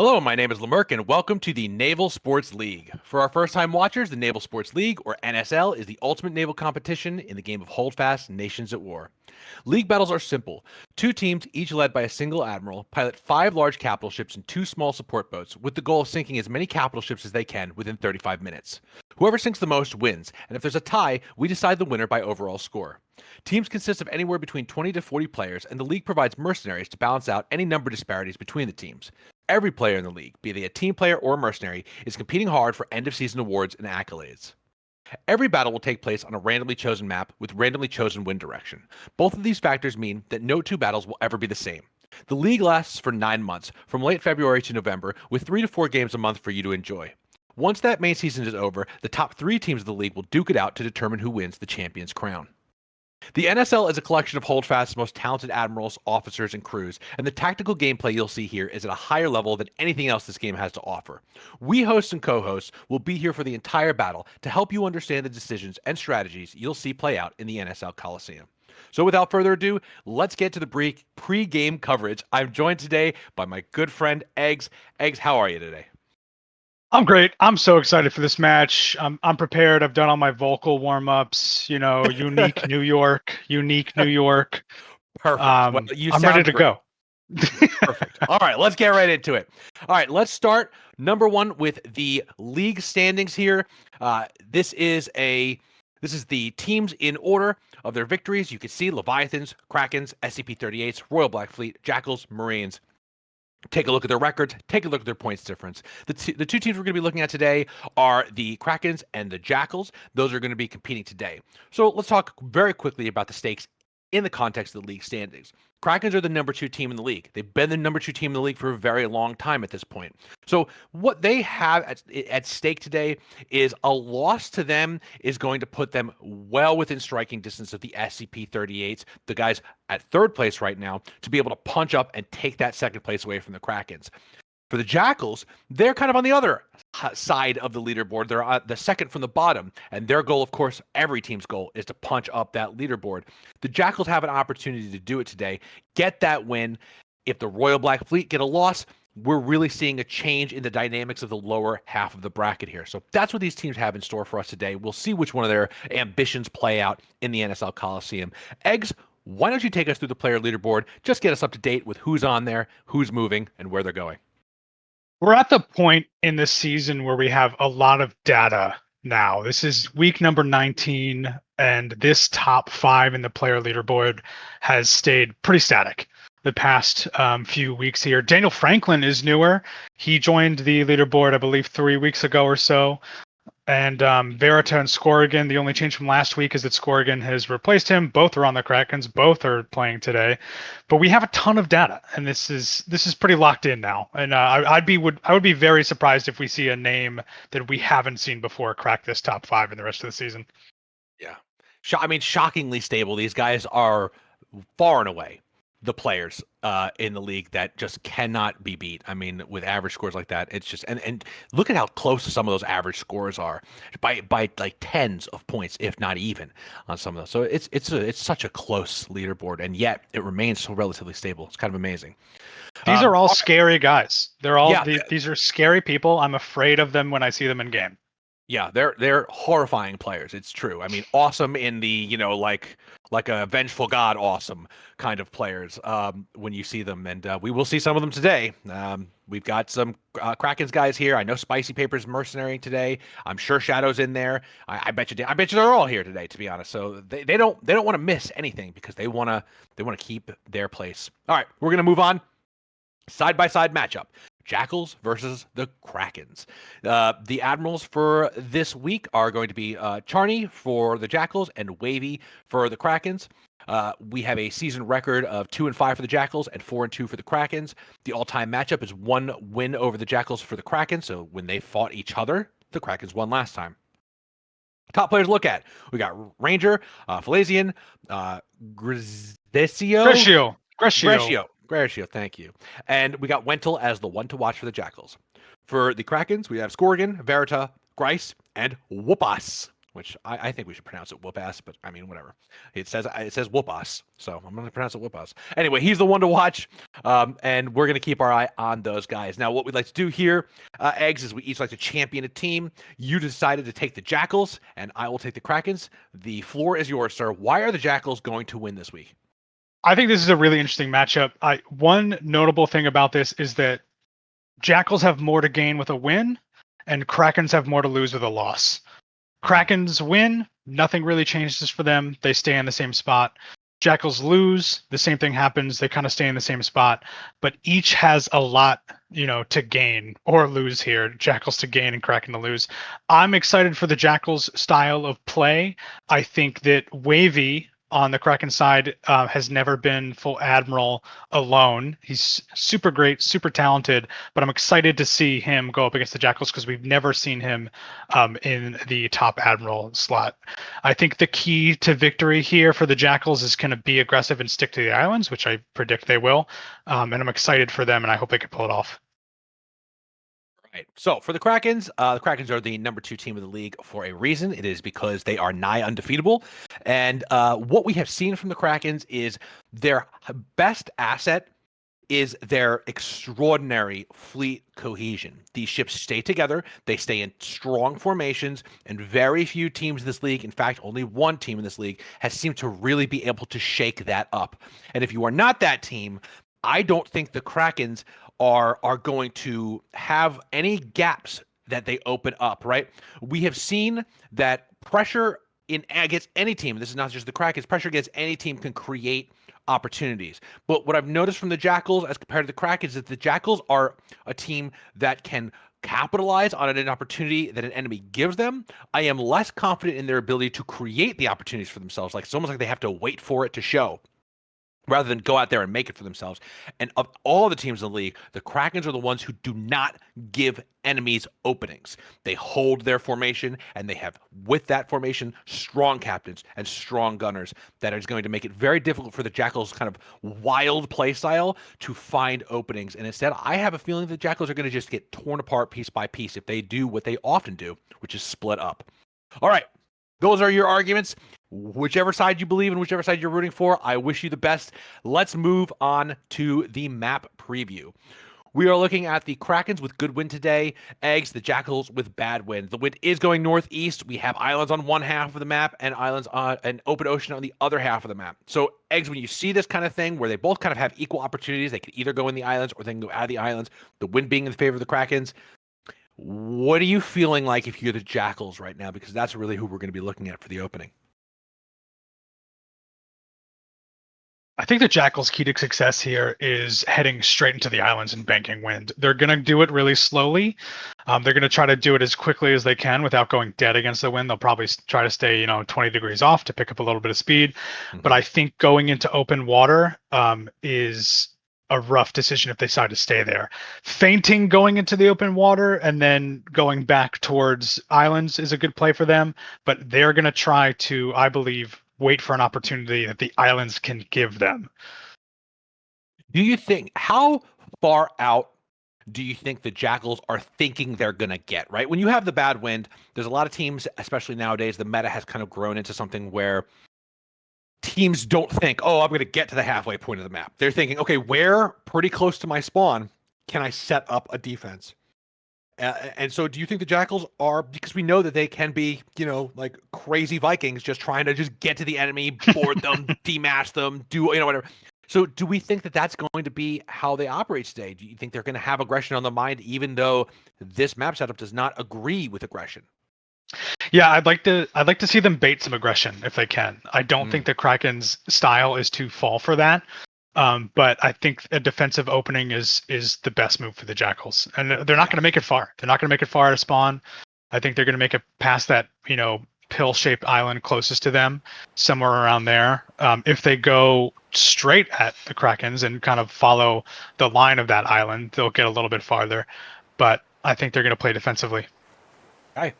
Hello, my name is Lamerck, and welcome to the Naval Sports League. For our first-time watchers, the Naval Sports League, or NSL, is the ultimate naval competition in the game of Holdfast Nations at War. League battles are simple. Two teams, each led by a single admiral, pilot 5 large capital ships and 2 small support boats, with the goal of sinking as many capital ships as they can within 35 minutes. Whoever sinks the most wins, and if there's a tie, we decide the winner by overall score. Teams consist of anywhere between 20 to 40 players, and the league provides mercenaries to balance out any number disparities between the teams. Every player in the league, be they a team player or a mercenary, is competing hard for end-of-season awards and accolades. Every battle will take place on a randomly chosen map with randomly chosen wind direction. Both of these factors mean that no two battles will ever be the same. The league lasts for 9 months, from late February to November, with 3 to 4 games a month for you to enjoy. Once that main season is over, the top 3 teams of the league will duke it out to determine who wins the champion's crown. The NSL is a collection of Holdfast's most talented admirals, officers, and crews, and the tactical gameplay you'll see here is at a higher level than anything else this game has to offer. We hosts and co-hosts will be here for the entire battle to help you understand the decisions and strategies you'll see play out in the NSL Coliseum. So without further ado, let's get to the pre-game coverage. I'm joined today by my good friend Eggs. Eggs, how are you today? I'm great. I'm so excited for this match. I'm prepared. I've done all my vocal warm-ups, unique New York. Perfect. Well, you I'm sound ready to great. go. Perfect. All right, let's get right into it. All right, let's start number 1 with the league standings here. This is the teams in order of their victories. You can see Leviathans, Krakens, SCP-38s, Royal Black Fleet, Jackals, Marines. Take a look at their records. Take a look at their points difference. The two teams we're going to be looking at today are the Krakens and the Jackals. Those are going to be competing today. So let's talk very quickly about the stakes in the context of the league standings. Krakens are the number 2 team in the league. They've been the number 2 team in the league for a very long time at this point. So what they have at stake today is a loss to them is going to put them well within striking distance of the SCP-38s, the guys at 3rd place right now, to be able to punch up and take that 2nd place away from the Krakens. For the Jackals, they're kind of on the other side of the leaderboard. They're the 2nd from the bottom, and their goal, of course, every team's goal is to punch up that leaderboard. The Jackals have an opportunity to do it today, get that win. If the Royal Black Fleet get a loss, we're really seeing a change in the dynamics of the lower half of the bracket here. So that's what these teams have in store for us today. We'll see which one of their ambitions play out in the NSL Coliseum. Eggs, why don't you take us through the player leaderboard? Just get us up to date with who's on there, who's moving, and where they're going. We're at the point in this season where we have a lot of data now. This is week number 19, and this top 5 in the player leaderboard has stayed pretty static the past few weeks here. Daniel Franklin is newer. He joined the leaderboard, I believe, 3 weeks ago or so. And Verita and Scorrigan, the only change from last week is that Scorrigan has replaced him. Both are on the Krakens. Both are playing today, but we have a ton of data, and this is pretty locked in now. And I would be very surprised if we see a name that we haven't seen before crack this top 5 in the rest of the season. Yeah, I mean, shockingly stable. These guys are far and away the players in the league that just cannot be beat. I mean, with average scores like that, it's just and look at how close some of those average scores are by like tens of points, if not even on some of those. So it's such a close leaderboard, and yet it remains so relatively stable. It's kind of amazing. These are all scary guys. They're all Yeah. these are scary people. I'm afraid of them when I see them in game. Yeah, they're horrifying players. It's true. I mean, awesome in the like a vengeful god awesome kind of players when you see them, and we will see some of them today. We've got some Krakens guys here. I know Spicy Paper's mercenary today. I'm sure Shadow's in there. I bet you they're all here today, to be honest. So they don't want to miss anything because they want to keep their place. All right, we're gonna move on. Side by side matchup. Jackals versus the Krakens. The admirals for this week are going to be Charney for the Jackals and Wavy for the Krakens. We have a season record of 2-5 for the Jackals and 4-2 for the Krakens. The all-time matchup is 1 win over the Jackals for the Krakens. So when they fought each other, the Krakens won last time. Top players to look at. We got Ranger, Falazian, Gratiot, thank you. And we got Wentel as the one to watch for the Jackals. For the Krakens, we have Scorrigan, Verita, Grice, and Whoopas. which I think we should pronounce it whoop-ass, but I mean, whatever. It says whoop-us, so I'm going to pronounce it whoop-us. Anyway, he's the one to watch, and we're going to keep our eye on those guys. Now, what we'd like to do here, Eggs, is we each like to champion a team. You decided to take the Jackals, and I will take the Krakens. The floor is yours, sir. Why are the Jackals going to win this week? I think this is a really interesting matchup. One notable thing about this is that Jackals have more to gain with a win, and Krakens have more to lose with a loss. Krakens win, nothing really changes for them. They stay in the same spot. Jackals lose, the same thing happens. They kind of stay in the same spot, but each has a lot, to gain or lose here. Jackals to gain and Kraken to lose. I'm excited for the Jackals style of play. I think that Wavy on the Kraken side has never been full admiral alone. He's super great, super talented, but I'm excited to see him go up against the Jackals because we've never seen him in the top admiral slot. I think the key to victory here for the Jackals is going to be aggressive and stick to the islands, which I predict they will. And I'm excited for them, and I hope they can pull it off. Right. So for the Krakens are the number 2 team of the league for a reason. It is because they are nigh undefeatable. And what we have seen from the Krakens is their best asset is their extraordinary fleet cohesion. These ships stay together, they stay in strong formations, and very few teams in this league, in fact, only one team in this league, has seemed to really be able to shake that up. And if you are not that team, I don't think the Krakens are going to have any gaps that they open up, right? We have seen that pressure against any team, this is not just the Krakens, pressure against any team can create opportunities. But what I've noticed from the Jackals as compared to the Krakens is that the Jackals are a team that can capitalize on an opportunity that an enemy gives them. I am less confident in their ability to create the opportunities for themselves. Like it's almost like they have to wait for it to show, rather than go out there and make it for themselves. And of all the teams in the league, the Krakens are the ones who do not give enemies openings. They hold their formation, and they have, with that formation, strong captains and strong gunners that is going to make it very difficult for the Jackals' kind of wild play style to find openings. And instead, I have a feeling the Jackals are going to just get torn apart piece by piece if they do what they often do, which is split up. All right. Those are your arguments. Whichever side you believe in, whichever side you're rooting for, I wish you the best. Let's move on to the map preview. We are looking at the Krakens with good wind today, Eggs, the Jackals with bad wind. The wind is going northeast. We have islands on one half of the map and islands on an open ocean on the other half of the map. So, Eggs, when you see this kind of thing where they both kind of have equal opportunities, they can either go in the islands or they can go out of the islands, the wind being in favor of the Krakens, what are you feeling like if you're the Jackals right now? Because that's really who we're going to be looking at for the opening. I think the Jackals' key to success here is heading straight into the islands and banking wind. They're going to do it really slowly. They're going to try to do it as quickly as they can without going dead against the wind. They'll probably try to stay, 20 degrees off to pick up a little bit of speed. Mm-hmm. But I think going into open water is a rough decision if they decide to stay there. Feinting going into the open water and then going back towards islands is a good play for them. But they're going to try to, I believe, wait for an opportunity that the islands can give them. Do you think, how far out do you think the Jackals are thinking they're going to get, right? When you have the bad wind, there's a lot of teams, especially nowadays, the meta has kind of grown into something where teams don't think, oh, I'm going to get to the halfway point of the map. They're thinking, okay, where pretty close to my spawn can I set up a defense? And so do you think the Jackals are, because we know that they can be, like crazy Vikings just trying to just get to the enemy, board them, demash them, do, whatever. So do we think that that's going to be how they operate today? Do you think they're going to have aggression on the mind, even though this map setup does not agree with aggression? Yeah, I'd like to see them bait some aggression if they can. I don't think the Kraken's style is to fall for that. But I think a defensive opening is the best move for the Jackals. And they're not going to make it far. They're not going to make it far to spawn. I think they're going to make it past that, pill-shaped island closest to them, somewhere around there. If they go straight at the Krakens and kind of follow the line of that island, they'll get a little bit farther. But I think they're going to play defensively. Okay.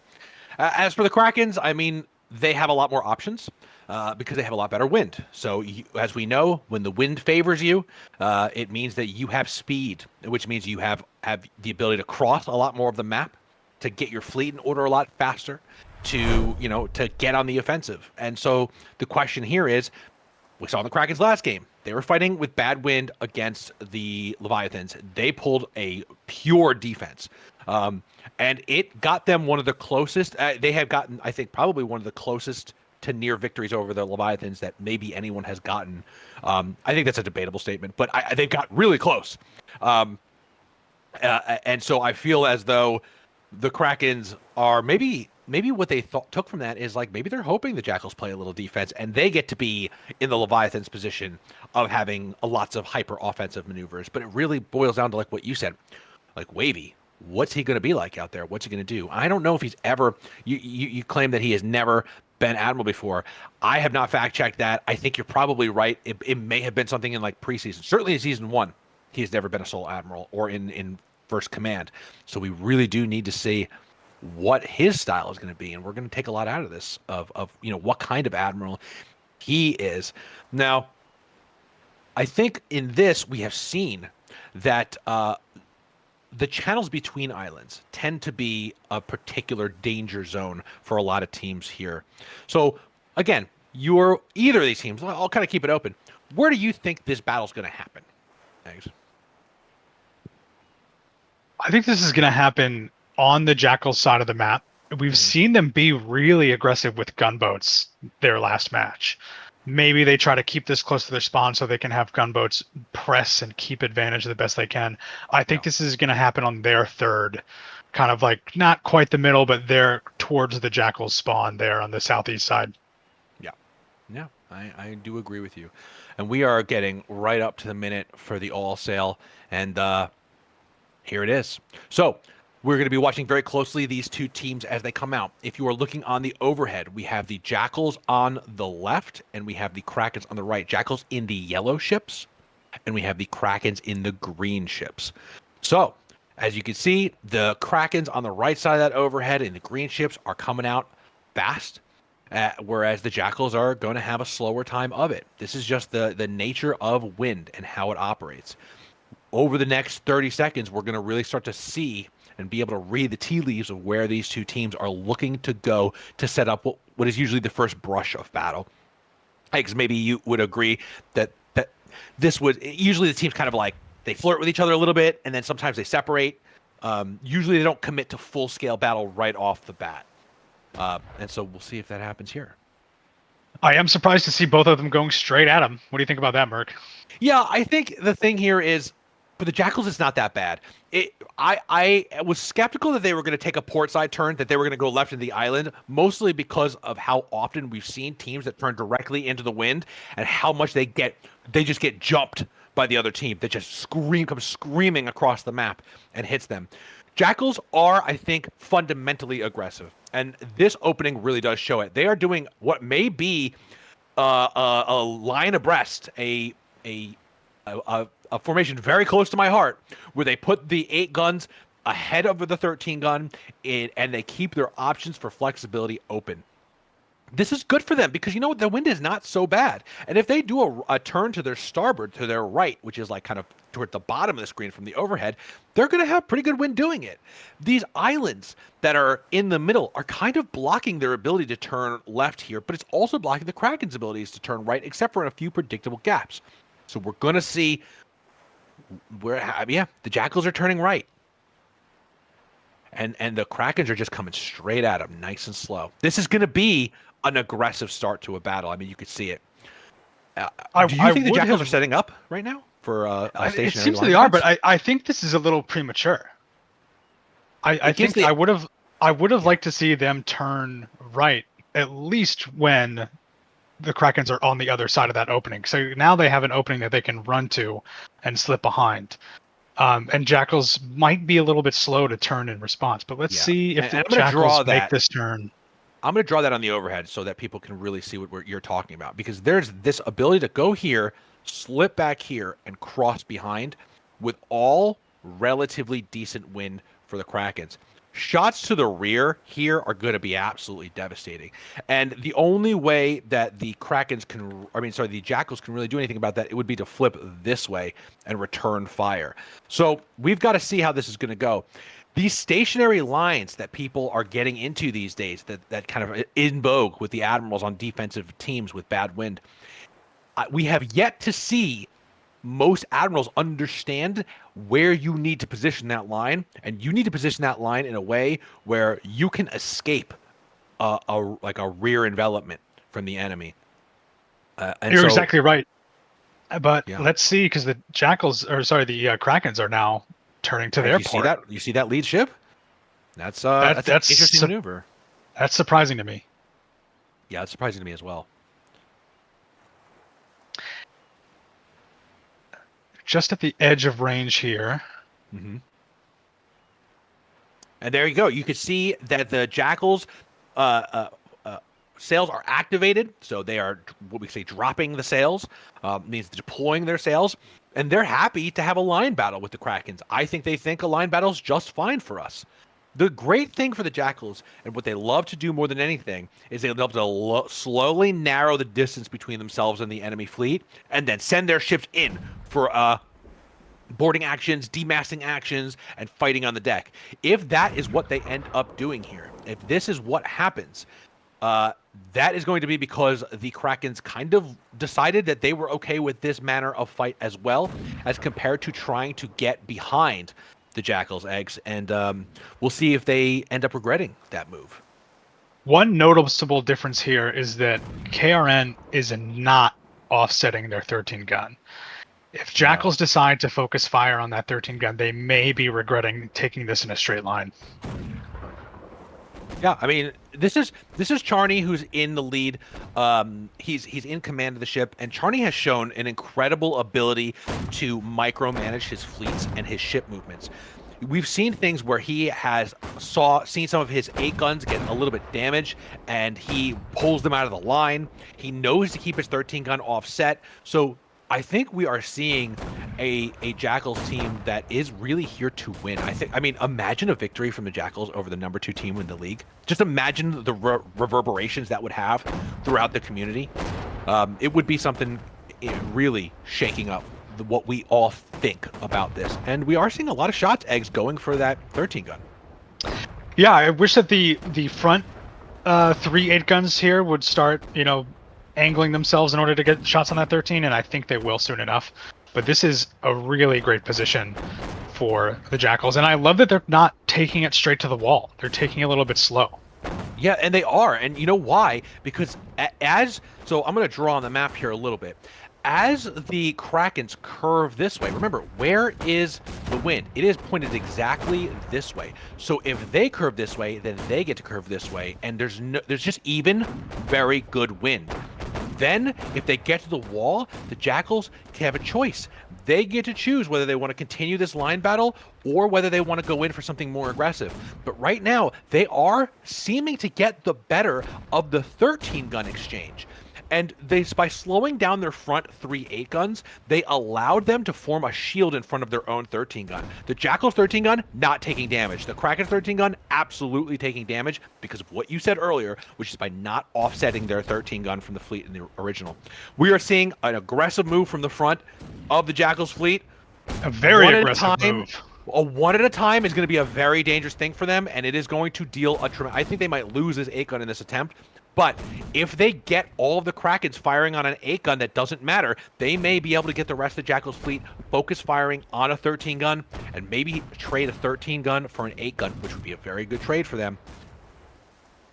As for the Krakens, I mean, they have a lot more options because they have a lot better wind. So, as we know, when the wind favors you, it means that you have speed, which means you have the ability to cross a lot more of the map, to get your fleet in order a lot faster, to get on the offensive. And so the question here is, we saw in the Kraken's last game, they were fighting with bad wind against the Leviathans. They pulled a pure defense. And it got them one of the closest. They have gotten, I think, probably one of the closest to near victories over the Leviathans that maybe anyone has gotten. I think that's a debatable statement, but they've got really close. And so I feel as though the Krakens are maybe what they took from that is like maybe they're hoping the Jackals play a little defense and they get to be in the Leviathan's position of having lots of hyper offensive maneuvers. But it really boils down to like what you said, like Wavy. What's he going to be like out there? What's he going to do? I don't know if he's ever. You claim that he has never been Admiral before. I have not fact checked that. I think you're probably right. It may have been something in like preseason. Certainly in season 1, he has never been a sole Admiral or in first command. So we really do need to see what his style is going to be, and we're going to take a lot out of this of what kind of Admiral he is. Now, I think in this we have seen that the channels between islands tend to be a particular danger zone for a lot of teams here. So again, you're either of these teams. I'll kind of keep it open. Where do you think this battle's going to happen? Thanks. I think this is going to happen on the Jackals side of the map. We've seen them be really aggressive with gunboats their last match. Maybe they try to keep this close to their spawn so they can have gunboats press and keep advantage the best they can. I think this is going to happen on their third, kind of like not quite the middle, but they're towards the Jackals spawn there on the southeast side. Yeah, I do agree with you. And we are getting right up to the minute for the all sail. And here it is. So we're going to be watching very closely these two teams as they come out. If you are looking on the overhead, we have the Jackals on the left and we have the Krakens on the right. Jackals in the yellow ships and we have the Krakens in the green ships. So as you can see, the Krakens on the right side of that overhead and the green ships are coming out fast, whereas the Jackals are going to have a slower time of it. This is just the nature of wind and how it operates. Over the next 30 seconds, we're going to really start to see and be able to read the tea leaves of where these two teams are looking to go to set up what is usually the first brush of battle. Because maybe you would agree that this would usually the teams kind of like they flirt with each other a little bit and then sometimes they separate. Usually they don't commit to full scale battle right off the bat. And so we'll see if that happens here. I am surprised to see both of them going straight at him. What do you think about that, Merc? Yeah, I think the thing here is for the Jackals, it's not that bad. I was skeptical that they were going to take a port side turn, that they were going to go left into the island, mostly because of how often we've seen teams that turn directly into the wind and how much they just get jumped by the other team that just comes screaming across the map and hits them. Jackals are, I think, fundamentally aggressive, and this opening really does show it. They are doing what may be a line abreast, a formation very close to my heart, where they put the 8 guns ahead of the 13 gun, and they keep their options for flexibility open. This is good for them because the wind is not so bad, and if they do a turn to their starboard, to their right, which is like kind of toward the bottom of the screen from the overhead, they're going to have pretty good wind doing it. These islands that are in the middle are kind of blocking their ability to turn left here, but it's also blocking the Kraken's abilities to turn right, except for in a few predictable gaps. So we're going to see the Jackals are turning right. And the Krakens are just coming straight at them, nice and slow. This is going to be an aggressive start to a battle. I mean, you could see it. Do you think the Jackals are setting up right now for a stationary? It seems they are, but I think this is a little premature. I think I would have liked to see them turn right, at least when the Krakens are on the other side of that opening. So now they have an opening that they can run to and slip behind. And Jackals might be a little bit slow to turn in response, but let's see if the Jackals make this turn. I'm going to draw that on the overhead so that people can really see what you're talking about, because there's this ability to go here, slip back here, and cross behind with all relatively decent wind for the Krakens. Shots to the rear here are going to be absolutely devastating. And the only way that the Jackals can really do anything about that, it would be to flip this way and return fire. So we've got to see how this is going to go. these stationary lines that people are getting into these days, that kind of in vogue with the admirals on defensive teams with bad wind, we have yet to see most admirals understand where you need to position that line, and you need to position that line in a way where you can escape like a rear envelopment from the enemy. And You're so, exactly right. But yeah, let's see, because the Jackals, or sorry, the Krakens are now turning to their you see port. that you see that lead ship. That's That that's an that's interesting maneuver. that's surprising to me. Yeah, it's surprising to me as well. Just at the edge of range here. Hmm. And there you go. You could see that the Jackals uh, uh, uh, sails are activated, so they are what we say dropping the sails, means deploying their sails, and they're happy to have a line battle with the Krakens. I think they think a line battle is just fine for us. The great thing for the Jackals and what they love to do more than anything is they love to slowly narrow the distance between themselves and the enemy fleet, and then send their ships in for boarding actions, demasting actions, and fighting on the deck. If that is what they end up doing here, if this is what happens, uh, that is going to be because the Krakens kind of decided that they were okay with this manner of fight as well, as compared to trying to get behind the Jackals' eggs. And we'll see if they end up regretting that move. One noticeable difference here is that KRN is not offsetting their 13 gun. If No. Jackals decide to focus fire on that 13 gun, they may be regretting taking this in a straight line. Yeah, I mean, this is Charney who's in the lead. He's in command of the ship, and Charney has shown an incredible ability to micromanage his fleets and his ship movements. We've seen things where he has seen some of his 8 guns get a little bit damaged, and he pulls them out of the line. He knows to keep his 13 gun offset. So I think we are seeing a Jackals team that is really here to win. I mean, imagine a victory from the Jackals over the number 2 team in the league. Just imagine the reverberations that would have throughout the community. It would be something really shaking up what we all think about this. And we are seeing a lot of shots, eggs, going for that 13 gun. Yeah, I wish that the front 3 8 guns here would start, angling themselves in order to get shots on that 13, and I think they will soon enough. But this is a really great position for the Jackals, and I love that they're not taking it straight to the wall. They're taking it a little bit slow. Yeah, and they are. And you know why? Because so I'm going to draw on the map here a little bit. As the Krakens curve this way, remember, where is the wind? It is pointed exactly this way. So if they curve this way, then they get to curve this way, and there's just even very good wind. Then, if they get to the wall, the Jackals can have a choice. They get to choose whether they want to continue this line battle or whether they want to go in for something more aggressive. But right now, they are seeming to get the better of the 13 gun exchange. And by slowing down their front 3 8 guns, they allowed them to form a shield in front of their own 13 gun. The Jackal's 13 gun, not taking damage. The Kraken's 13 gun, absolutely taking damage because of what you said earlier, which is by not offsetting their 13 gun from the fleet in the original. We are seeing an aggressive move from the front of the Jackal's fleet. A very aggressive move. A one at a time is going to be a very dangerous thing for them, and it is going to deal a tremendous. I think they might lose this 8 gun in this attempt, but if they get all of the Krakens firing on an 8 gun, that doesn't matter. They may be able to get the rest of the Jackal's fleet focus firing on a 13 gun, and maybe trade a 13 gun for an 8 gun, which would be a very good trade for them.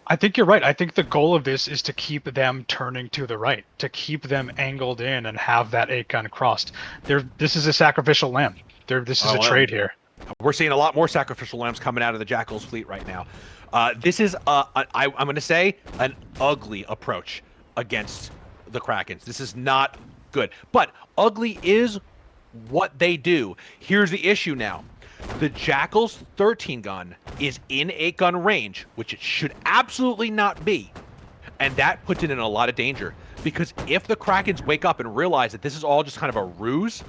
I think you're right. I think the goal of this is to keep them turning to the right, to keep them angled in and have that 8 gun crossed. This is a sacrificial lamb. This is a trade here. We're seeing a lot more sacrificial lambs coming out of the Jackal's fleet right now. This is, I'm going to say, an ugly approach against the Krakens. This is not good. But ugly is what they do. Here's the issue now. The Jackal's 13 gun is in 8 gun range, which it should absolutely not be. And that puts it in a lot of danger. Because if the Krakens wake up and realize that this is all just kind of a ruse,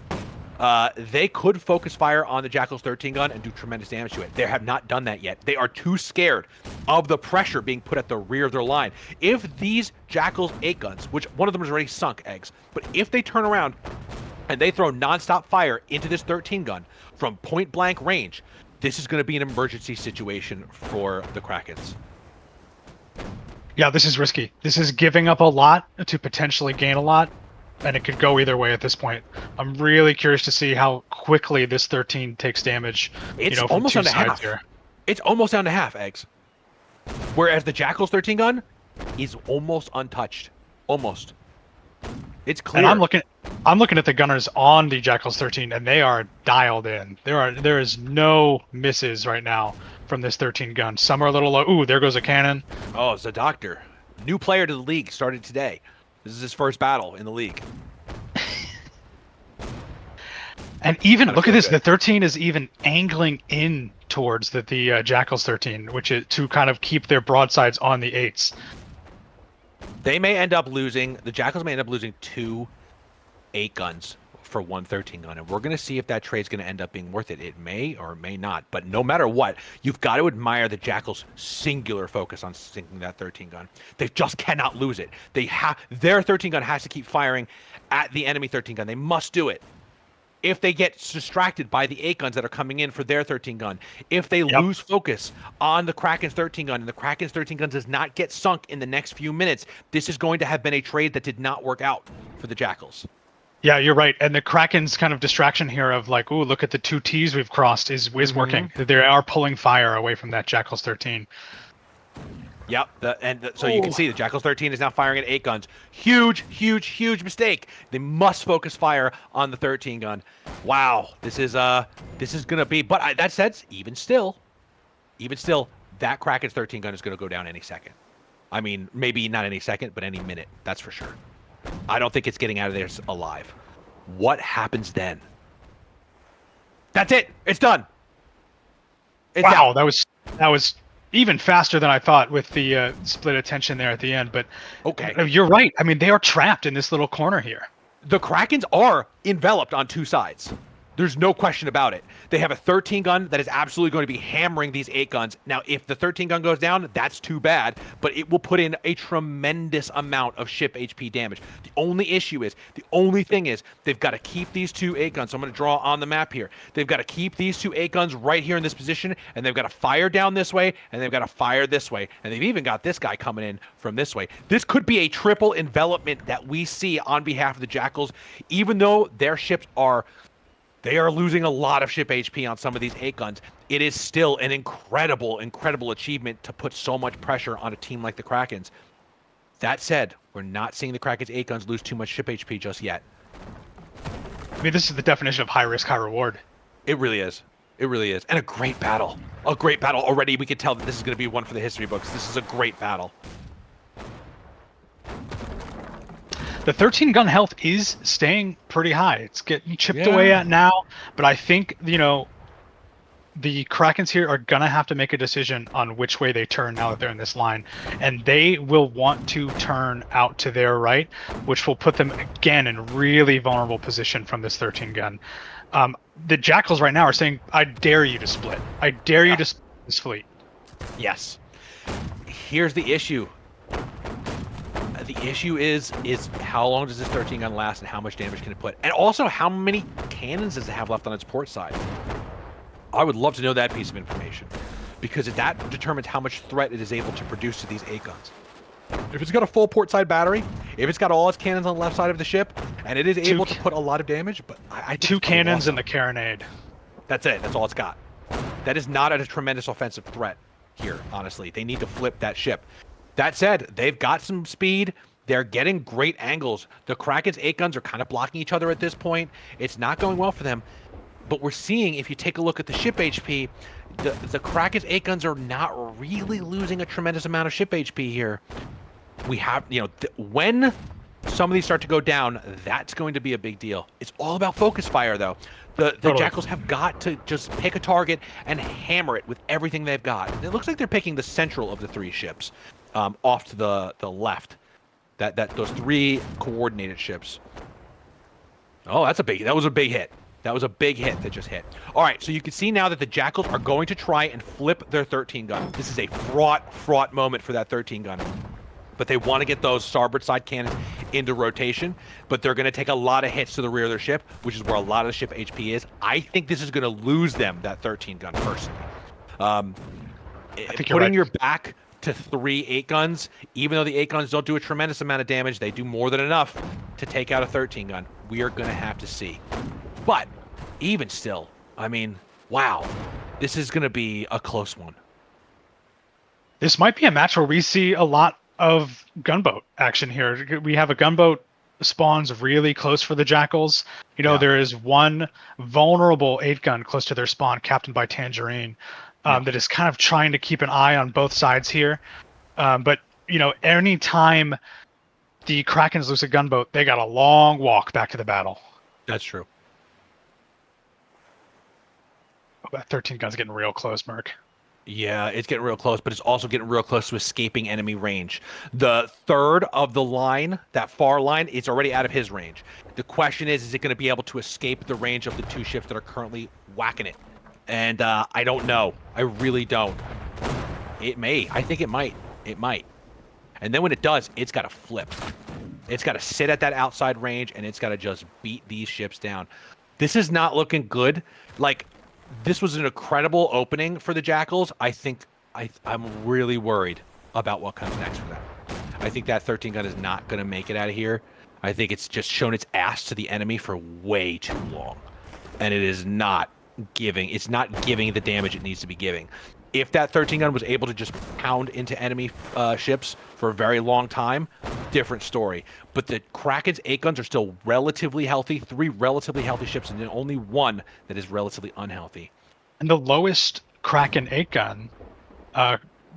they could focus fire on the Jackal's 13 gun and do tremendous damage to it. They have not done that yet. They are too scared of the pressure being put at the rear of their line. If these Jackal's 8 guns, which one of them is already sunk, eggs, but if they turn around and they throw nonstop fire into this 13 gun from point blank range, this is going to be an emergency situation for the Krakens. Yeah, this is risky. This is giving up a lot to potentially gain a lot, and it could go either way at this point. I'm really curious to see how quickly this 13 takes damage. It's From almost two down to sides half. here. It's almost down to half, Eggs. Whereas the Jackals 13 gun is almost untouched. Almost. It's clear. And I'm looking at the gunners on the Jackals 13, and they are dialed in. There is no misses right now from this 13 gun. Some are a little low. Ooh, there goes a cannon. Oh, it's a doctor. New player to the league, started today. This is his first battle in the league. And even look at this. Good. The 13 is even angling in towards the Jackals 13, which is to kind of keep their broadsides on the 8s. They may end up losing. The Jackals may end up losing 2 8 guns for 1 13 gun, and we're going to see if that trade's going to end up being worth it. It may or may not, but no matter what, you've got to admire the Jackals' singular focus on sinking that 13 gun. They just cannot lose it. Their 13 gun has to keep firing at the enemy 13 gun. They must do it. If they get distracted by the 8 guns that are coming in for their 13 gun, if they lose focus on the Kraken's 13 gun and the Kraken's 13 gun does not get sunk in the next few minutes, this is going to have been a trade that did not work out for the Jackals. Yeah, you're right. And the Kraken's kind of distraction here of like, ooh, look at the 2 T's we've crossed is working. They are pulling fire away from that Jackals 13. Yep, so you can see the Jackals 13 is now firing at 8 guns. Huge, huge, huge mistake. They must focus fire on the 13 gun. Wow, this is gonna be. But that said, even still, that Kraken's 13 gun is gonna go down any second. I mean, maybe not any second, but any minute. That's for sure. I don't think it's getting out of there alive. What happens then? That's it. It's done. It's wow, out. that was even faster than I thought with the split attention there at the end. But okay, you're right. I mean, they are trapped in this little corner here. The Krakens are enveloped on 2 sides. There's no question about it. They have a 13 gun that is absolutely going to be hammering these 8 guns. Now, if the 13 gun goes down, that's too bad, but it will put in a tremendous amount of ship HP damage. The only thing is, they've got to keep these 2 8 guns. So I'm going to draw on the map here. They've got to keep these 2 8 guns right here in this position, and they've got to fire down this way, and they've got to fire this way. And they've even got this guy coming in from this way. This could be a triple envelopment that we see on behalf of the Jackals, even though their ships are... They are losing a lot of ship HP on some of these 8 guns. It is still an incredible, incredible achievement to put so much pressure on a team like the Krakens. That said, we're not seeing the Kraken's 8 guns lose too much ship HP just yet. I mean, this is the definition of high risk, high reward. It really is. It really is. And a great battle. A great battle. Already we can tell that this is going to be one for the history books. This is a great battle. The 13 gun health is staying pretty high. It's getting chipped away at now, but I think, the Krakens here are going to have to make a decision on which way they turn now that they're in this line. And they will want to turn out to their right, which will put them again in really vulnerable position from this 13 gun. The Jackals right now are saying, I dare you to split. I dare you to split this fleet. Yes. Here's the issue. The issue is how long does this 13 gun last and how much damage can it put? And also, how many cannons does it have left on its port side? I would love to know that piece of information, because that determines how much threat it is able to produce to these 8 guns. If it's got a full port side battery, if it's got all its cannons on the left side of the ship, and it is able to put a lot of damage, but I think 2 cannons and the carronade. That's it. That's all it's got. That is not a tremendous offensive threat here, honestly. They need to flip that ship. That said, they've got some speed. They're getting great angles. The Kraken's 8 guns are kind of blocking each other at this point. It's not going well for them. But we're seeing, if you take a look at the ship HP, the Kraken's 8 guns are not really losing a tremendous amount of ship HP here. We have, when some of these start to go down, that's going to be a big deal. It's all about focus fire, though. The Jackals have got to just pick a target and hammer it with everything they've got. It looks like they're picking the central of the 3 ships. Off to the left, those 3 coordinated ships. Oh, that was a big hit. That was a big hit that just hit. All right, so you can see now that the Jackals are going to try and flip their 13 gun. This is a fraught moment for that 13 gun. But they want to get those starboard side cannons into rotation, but they're going to take a lot of hits to the rear of their ship, which is where a lot of the ship HP is. I think this is going to lose them that 13 gun personally. I think you're Putting right. your back to 3 8-guns, even though the 8-guns don't do a tremendous amount of damage, they do more than enough to take out a 13 gun. We are going to have to see. But even still, I mean, wow, this is going to be a close one. This might be a match where we see a lot of gunboat action here. We have a gunboat spawns really close for the Jackals. Yeah. There is one vulnerable 8-gun close to their spawn, captained by Tangerine, that is kind of trying to keep an eye on both sides here. But any time the Krakens lose a gunboat, they got a long walk back to the battle. That's true. Oh, that 13 gun's getting real close, Merc. Yeah, it's getting real close, but it's also getting real close to escaping enemy range. The third of the line, that far line, is already out of his range. The question is it going to be able to escape the range of the 2 ships that are currently whacking it? And I don't know. I really don't. It may. I think it might. It might. And then when it does, it's got to flip. It's got to sit at that outside range, and it's got to just beat these ships down. This is not looking good. Like, this was an incredible opening for the Jackals. I think I'm really worried about what comes next for them. I think that 13 gun is not going to make it out of here. I think it's just shown its ass to the enemy for way too long, and it is not giving. It's not giving the damage it needs to be giving. If that 13 gun was able to just pound into enemy ships for a very long time, different story. But the Kraken's 8 guns are still relatively healthy, 3 relatively healthy ships, and then only 1 that is relatively unhealthy. And the lowest Kraken 8 gun,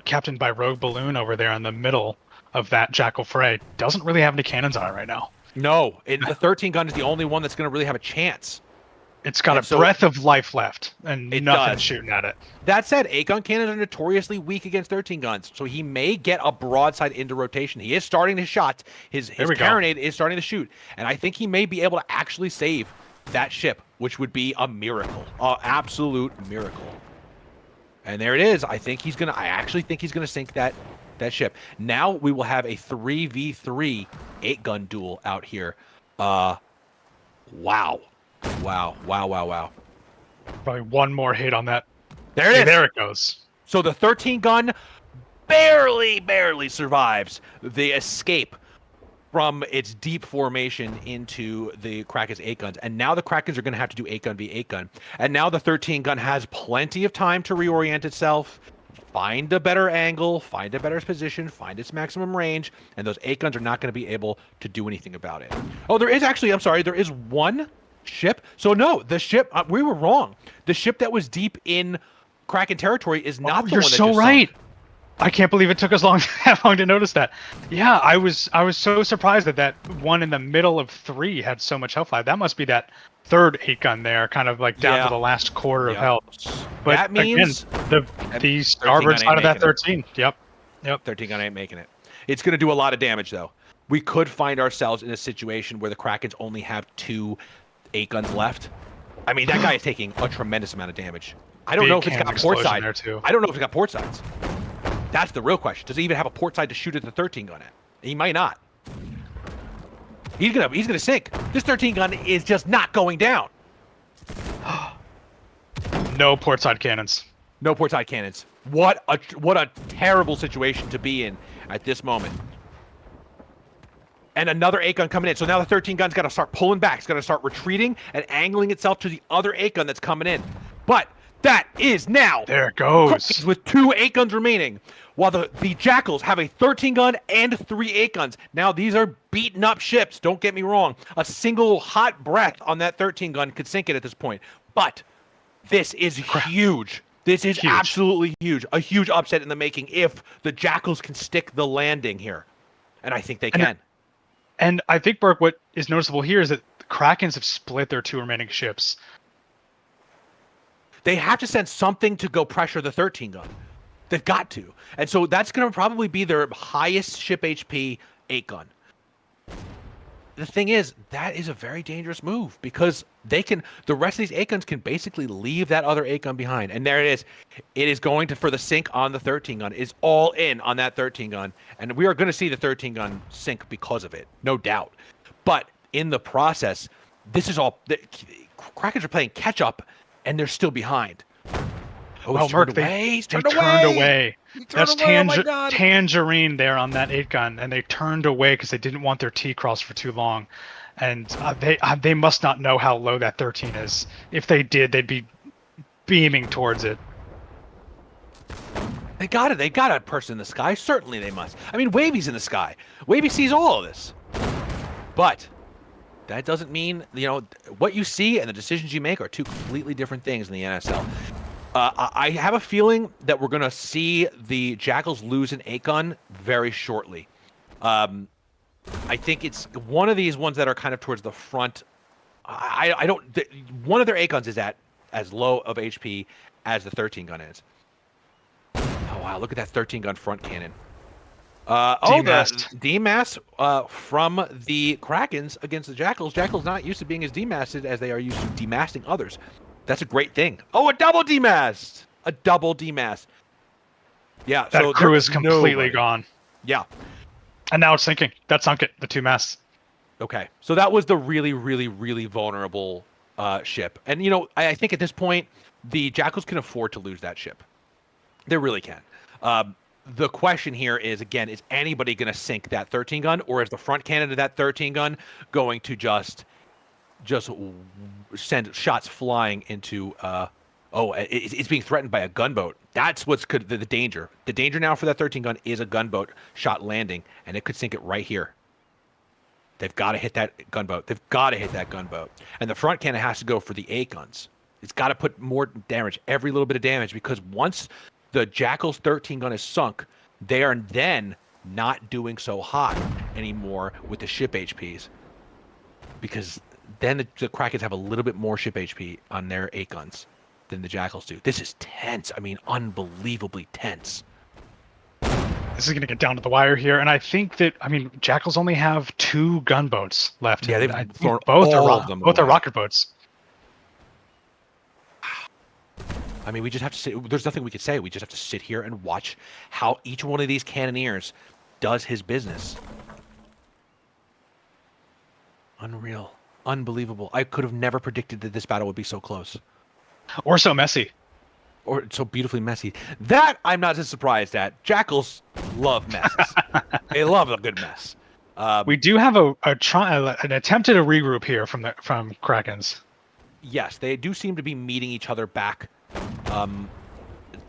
captained by Rogue Balloon over there in the middle of that Jackal fray, doesn't really have any cannons on it right now. No, the 13 gun is the only one that's going to really have a chance. It's got a breath of life left, and nothing shooting at it. That said, 8-gun cannons are notoriously weak against 13 guns, so he may get a broadside into rotation. He is starting his shot. His carronade is starting to shoot, and I think he may be able to actually save that ship, which would be a miracle, an absolute miracle. And there it is. I actually think he's gonna sink that ship. Now we will have a 3v3 8-gun duel out here. Wow. Probably one more hit on that. There it is. There it goes. So the 13 gun barely survives the escape from its deep formation into the Kraken's 8 guns. And now the Krakens are going to have to do 8-gun v 8-gun. And now the 13 gun has plenty of time to reorient itself, find a better angle, find a better position, find its maximum range, and those 8 guns are not going to be able to do anything about it. Oh, there is actually, I'm sorry, there is one ship. So no, the ship, we were wrong. The ship that was deep in Kraken territory is not the one that just You're so right. sunk. I can't believe it took us that long to notice that. Yeah, I was so surprised that one in the middle of 3 had so much health life. That must be that third 8-gun there, kind of like down to the last quarter of health. But that means again, the starboard side of that 13. Yep. 13 gun ain't making it. It's going to do a lot of damage though. We could find ourselves in a situation where the Krakens only have 2 8-guns left. I mean, that guy is taking a tremendous amount of damage. I don't know if it's got port side. I don't know if it's got port sides. That's the real question. Does he even have a port side to shoot at the 13 gun at? He might not. He's gonna sink. This 13 gun is just not going down. No port side cannons. No port side cannons. What a terrible situation to be in at this moment. And another 8-gun coming in. So now the 13 gun's got to start pulling back. It's got to start retreating and angling itself to the other 8-gun that's coming in. But that is now. There it goes. With 2 8-guns remaining, while the Jackals have a 13-gun and 3 8-guns. Now these are beaten up ships. Don't get me wrong. A single hot breath on that 13-gun could sink it at this point. But this is huge. This is absolutely huge. A huge upset in the making if the Jackals can stick the landing here, and I think they can. And I think, Burke, what is noticeable here is that the Krakens have split their 2 remaining ships. They have to send something to go pressure the 13 gun. They've got to. And so that's going to probably be their highest ship HP 8-gun. the thing is, that is a very dangerous move because the rest of these 8 guns can basically leave that other 8 gun behind. And there it is. It is going to, for the sink on the 13 gun, is all in on that 13 gun. And we are going to see the 13 gun sink because of it, no doubt. But in the process, this is all, the Krakens are playing catch up and they're still behind. Oh, he's turned away. He's turned away. That's Oh my God. Tangerine there on that 8 gun, and they turned away because they didn't want their T-cross for too long, and they must not know how low that 13 is. If they did, they'd be beaming towards it. They got it. They got a person in the sky. Certainly they must. I mean, Wavy's in the sky. Wavy sees all of this. But that doesn't mean, what you see and the decisions you make are two completely different things in the NSL. I have a feeling that we're going to see the Jackals lose an 8 gun very shortly. I think it's one of these ones that are kind of towards the front. One of their 8 guns is at as low of HP as the 13 gun is. Oh, wow. Look at that 13 gun front cannon. The D-mass from the Krakens against the Jackals. Jackals not used to being as demasted as they are used to demasting others. That's a great thing. Oh, a double demast! A double demast. Yeah, that crew is completely gone. Yeah. And now it's sinking. That sunk it, the 2 masts. Okay. So that was the really, really, really vulnerable ship. And, I think at this point, the Jackals can afford to lose that ship. They really can. The question here is, again, is anybody going to sink that 13 gun, or is the front cannon of that 13 gun going to just send shots flying into it's being threatened by a gunboat. That's what's the danger. The danger now for that 13 gun is a gunboat shot landing, and it could sink it right here. They've got to hit that gunboat. And the front cannon has to go for the 8 guns. It's got to put more damage, every little bit of damage, because once the Jackals 13 gun is sunk, they are then not doing so hot anymore with the ship HPs, because then the Krakens have a little bit more ship HP on their 8 guns than the Jackals do. This is tense. I mean, unbelievably tense. This is going to get down to the wire here, and I think that, Jackals only have 2 gunboats left. Yeah, they've thrown both of them both are rocket boats. I mean, we just have to sit. There's nothing we could say. We just have to sit here and watch how each one of these cannoneers does his business. Unreal. Unbelievable. I could have never predicted that this battle would be so close. Or so messy. Or so beautifully messy. That I'm not as surprised at. Jackals love messes. They love a good mess. We do have an attempt at a regroup here from Krakens. Yes, they do seem to be meeting each other back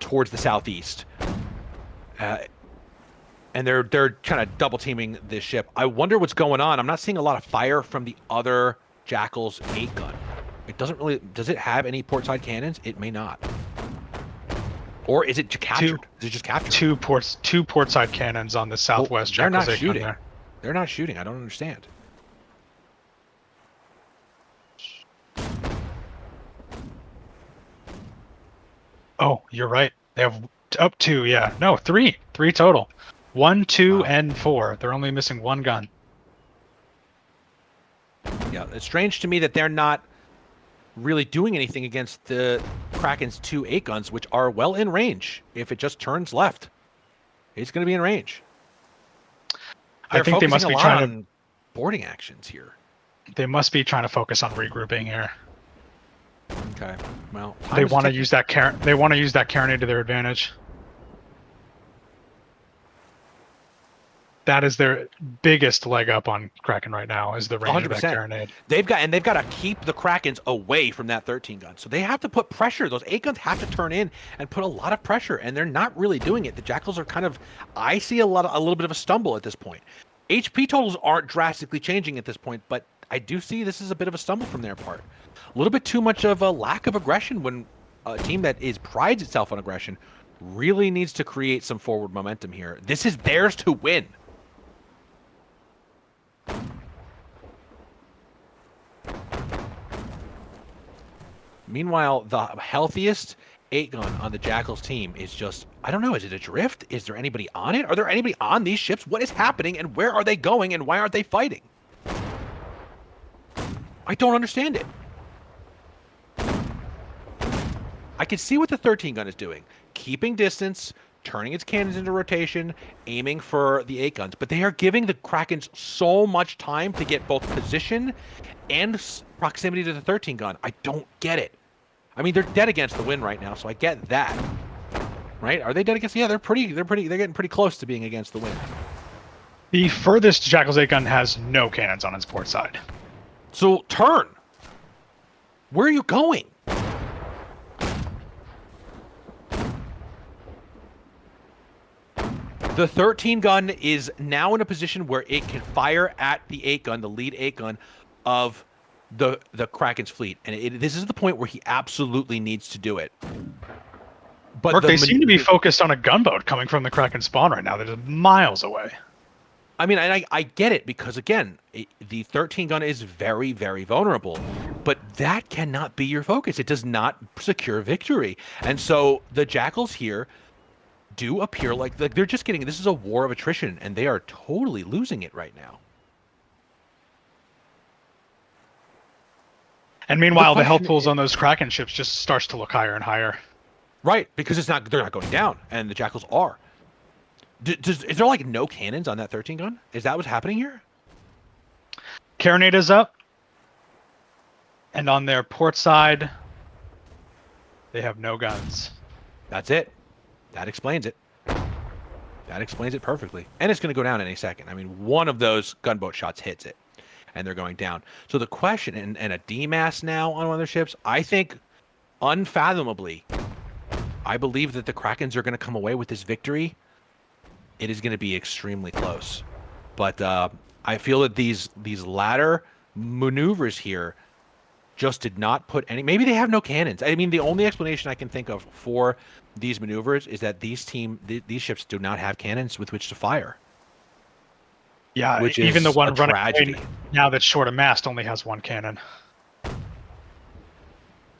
towards the southeast. And they're kind of double teaming this ship. I wonder what's going on. I'm not seeing a lot of fire from the other Jackals 8 gun. Does it have any portside cannons? It may not. Or is it captured? Is it just captured? Two portside cannons on the southwest. They're not shooting. They're not shooting. I don't understand. Oh, you're right. They have up to, three total. 1, 2, and 4. They're only missing 1 gun. Yeah, it's strange to me that they're not really doing anything against the Kraken's 2 8 guns, which are well in range. If it just turns left, it's going to be in range. I think they must be trying to boarding actions here. They must be trying to focus on regrouping here. Okay. Well, they want to use that carronade to their advantage. That is their biggest leg up on Kraken right now, is the range 100%. Of that carronade. They've got to keep the Krakens away from that 13 gun. So they have to put pressure. Those 8 guns have to turn in and put a lot of pressure, and they're not really doing it. The Jackals are I see a little bit of a stumble at this point. HP totals aren't drastically changing at this point, but I do see this is a bit of a stumble from their part. A little bit too much of a lack of aggression when a team that prides itself on aggression really needs to create some forward momentum here. This is theirs to win. Meanwhile, the healthiest 8 gun on the Jackals team is just, I don't know, is it adrift? Is there anybody on it? Are there anybody on these ships? What is happening, and where are they going, and why aren't they fighting? I don't understand it. I can see what the 13 gun is doing. Keeping distance, turning its cannons into rotation, aiming for the 8 guns. But they are giving the Krakens so much time to get both position and proximity to the 13 gun. I don't get it. I mean, they're dead against the wind right now, so I get that. Right? Are they dead against? Yeah, they're getting pretty close to being against the wind. The furthest Jackals 8 gun has no cannons on its port side. So turn. Where are you going? The 13 gun is now in a position where it can fire at the 8 gun, the lead 8 gun of the Kraken's fleet, and this is the point where he absolutely needs to do it. But Mark, they seem to be focused on a gunboat coming from the Kraken spawn right now. They're miles away. I mean, I get it because, again, the 13 gun is very, very vulnerable. But that cannot be your focus. It does not secure victory. And so the Jackals here do appear like they're just getting... This is a war of attrition, and they are totally losing it right now. And meanwhile, the health pools on those Kraken ships just starts to look higher and higher. Right, because they're not going down, and the Jackals are. Is there like no cannons on that 13 gun? Is that what's happening here? Carronada's up. And on their port side, they have no guns. That's it. That explains it. That explains it perfectly. And it's going to go down any second. I mean, one of those gunboat shots hits it, and they're going down. So the question, and a DMAS now on one of their ships, I think, unfathomably, I believe that the Krakens are going to come away with this victory. It is going to be extremely close. But I feel that these latter maneuvers here just did not put any... Maybe they have no cannons. I mean, the only explanation I can think of for these maneuvers is that these ships do not have cannons with which to fire. Yeah, which even the one running tragedy. Now that's short of mast only has one cannon.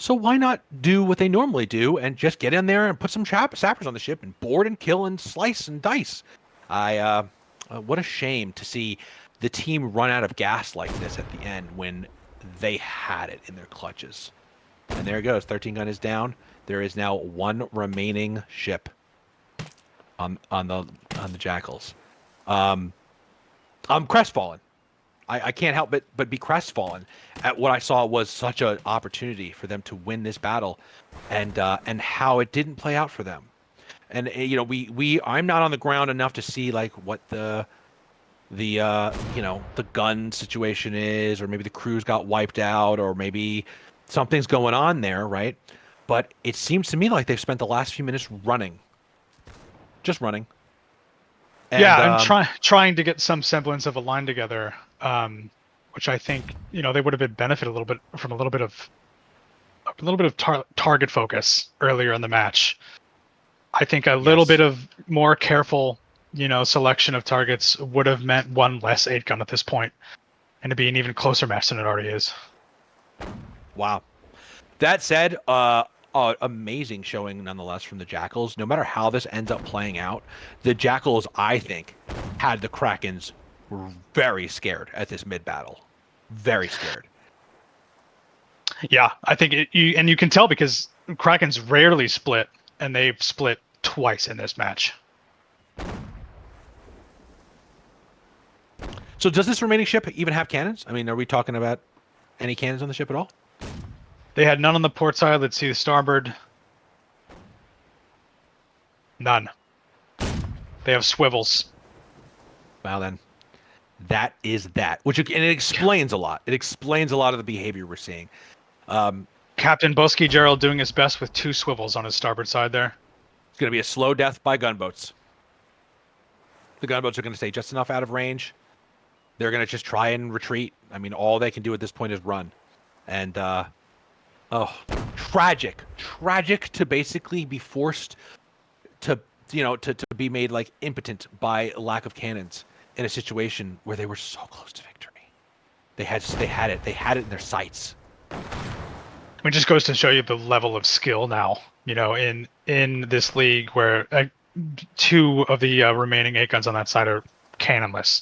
So why not do what they normally do and just get in there and put some sappers on the ship and board and kill and slice and dice? What a shame to see the team run out of gas like this at the end when they had it in their clutches. And there it goes. 13 gun is down. There is now one remaining ship on the Jackals. I'm crestfallen. I can't help but be crestfallen at what I saw was such an opportunity for them to win this battle, and how it didn't play out for them. And I'm not on the ground enough to see like what the gun situation is, or maybe the crews got wiped out, or maybe something's going on there, right? But it seems to me like they've spent the last few minutes running, just running. And trying to get some semblance of a line together, which I think they would have been benefit a little bit from a little bit of target focus earlier in the match. I think a little bit of more careful, selection of targets would have meant one less 8 gun at this point, and to be an even closer match than it already is. Wow. That said, amazing showing nonetheless from the Jackals. No matter how this ends up playing out, the Jackals, I think, had the Krakens very scared at this mid-battle. Very scared. Yeah, I think you can tell because Krakens rarely split, and they've split twice in this match. So does this remaining ship even have cannons? I mean, are we talking about any cannons on the ship at all? They had none on the port side. Let's see the starboard. None. They have swivels. Well then, that is that. And it explains a lot. It explains a lot of the behavior we're seeing. Captain Bosky Gerald doing his best with 2 swivels on his starboard side there. It's going to be a slow death by gunboats. The gunboats are going to stay just enough out of range. They're going to just try and retreat. I mean, all they can do at this point is run. And, tragic to basically be forced to be made like impotent by lack of cannons in a situation where they were so close to victory. They had it in their sights. It just goes to show you the level of skill now, in this league where 2 of the remaining 8 guns on that side are cannonless.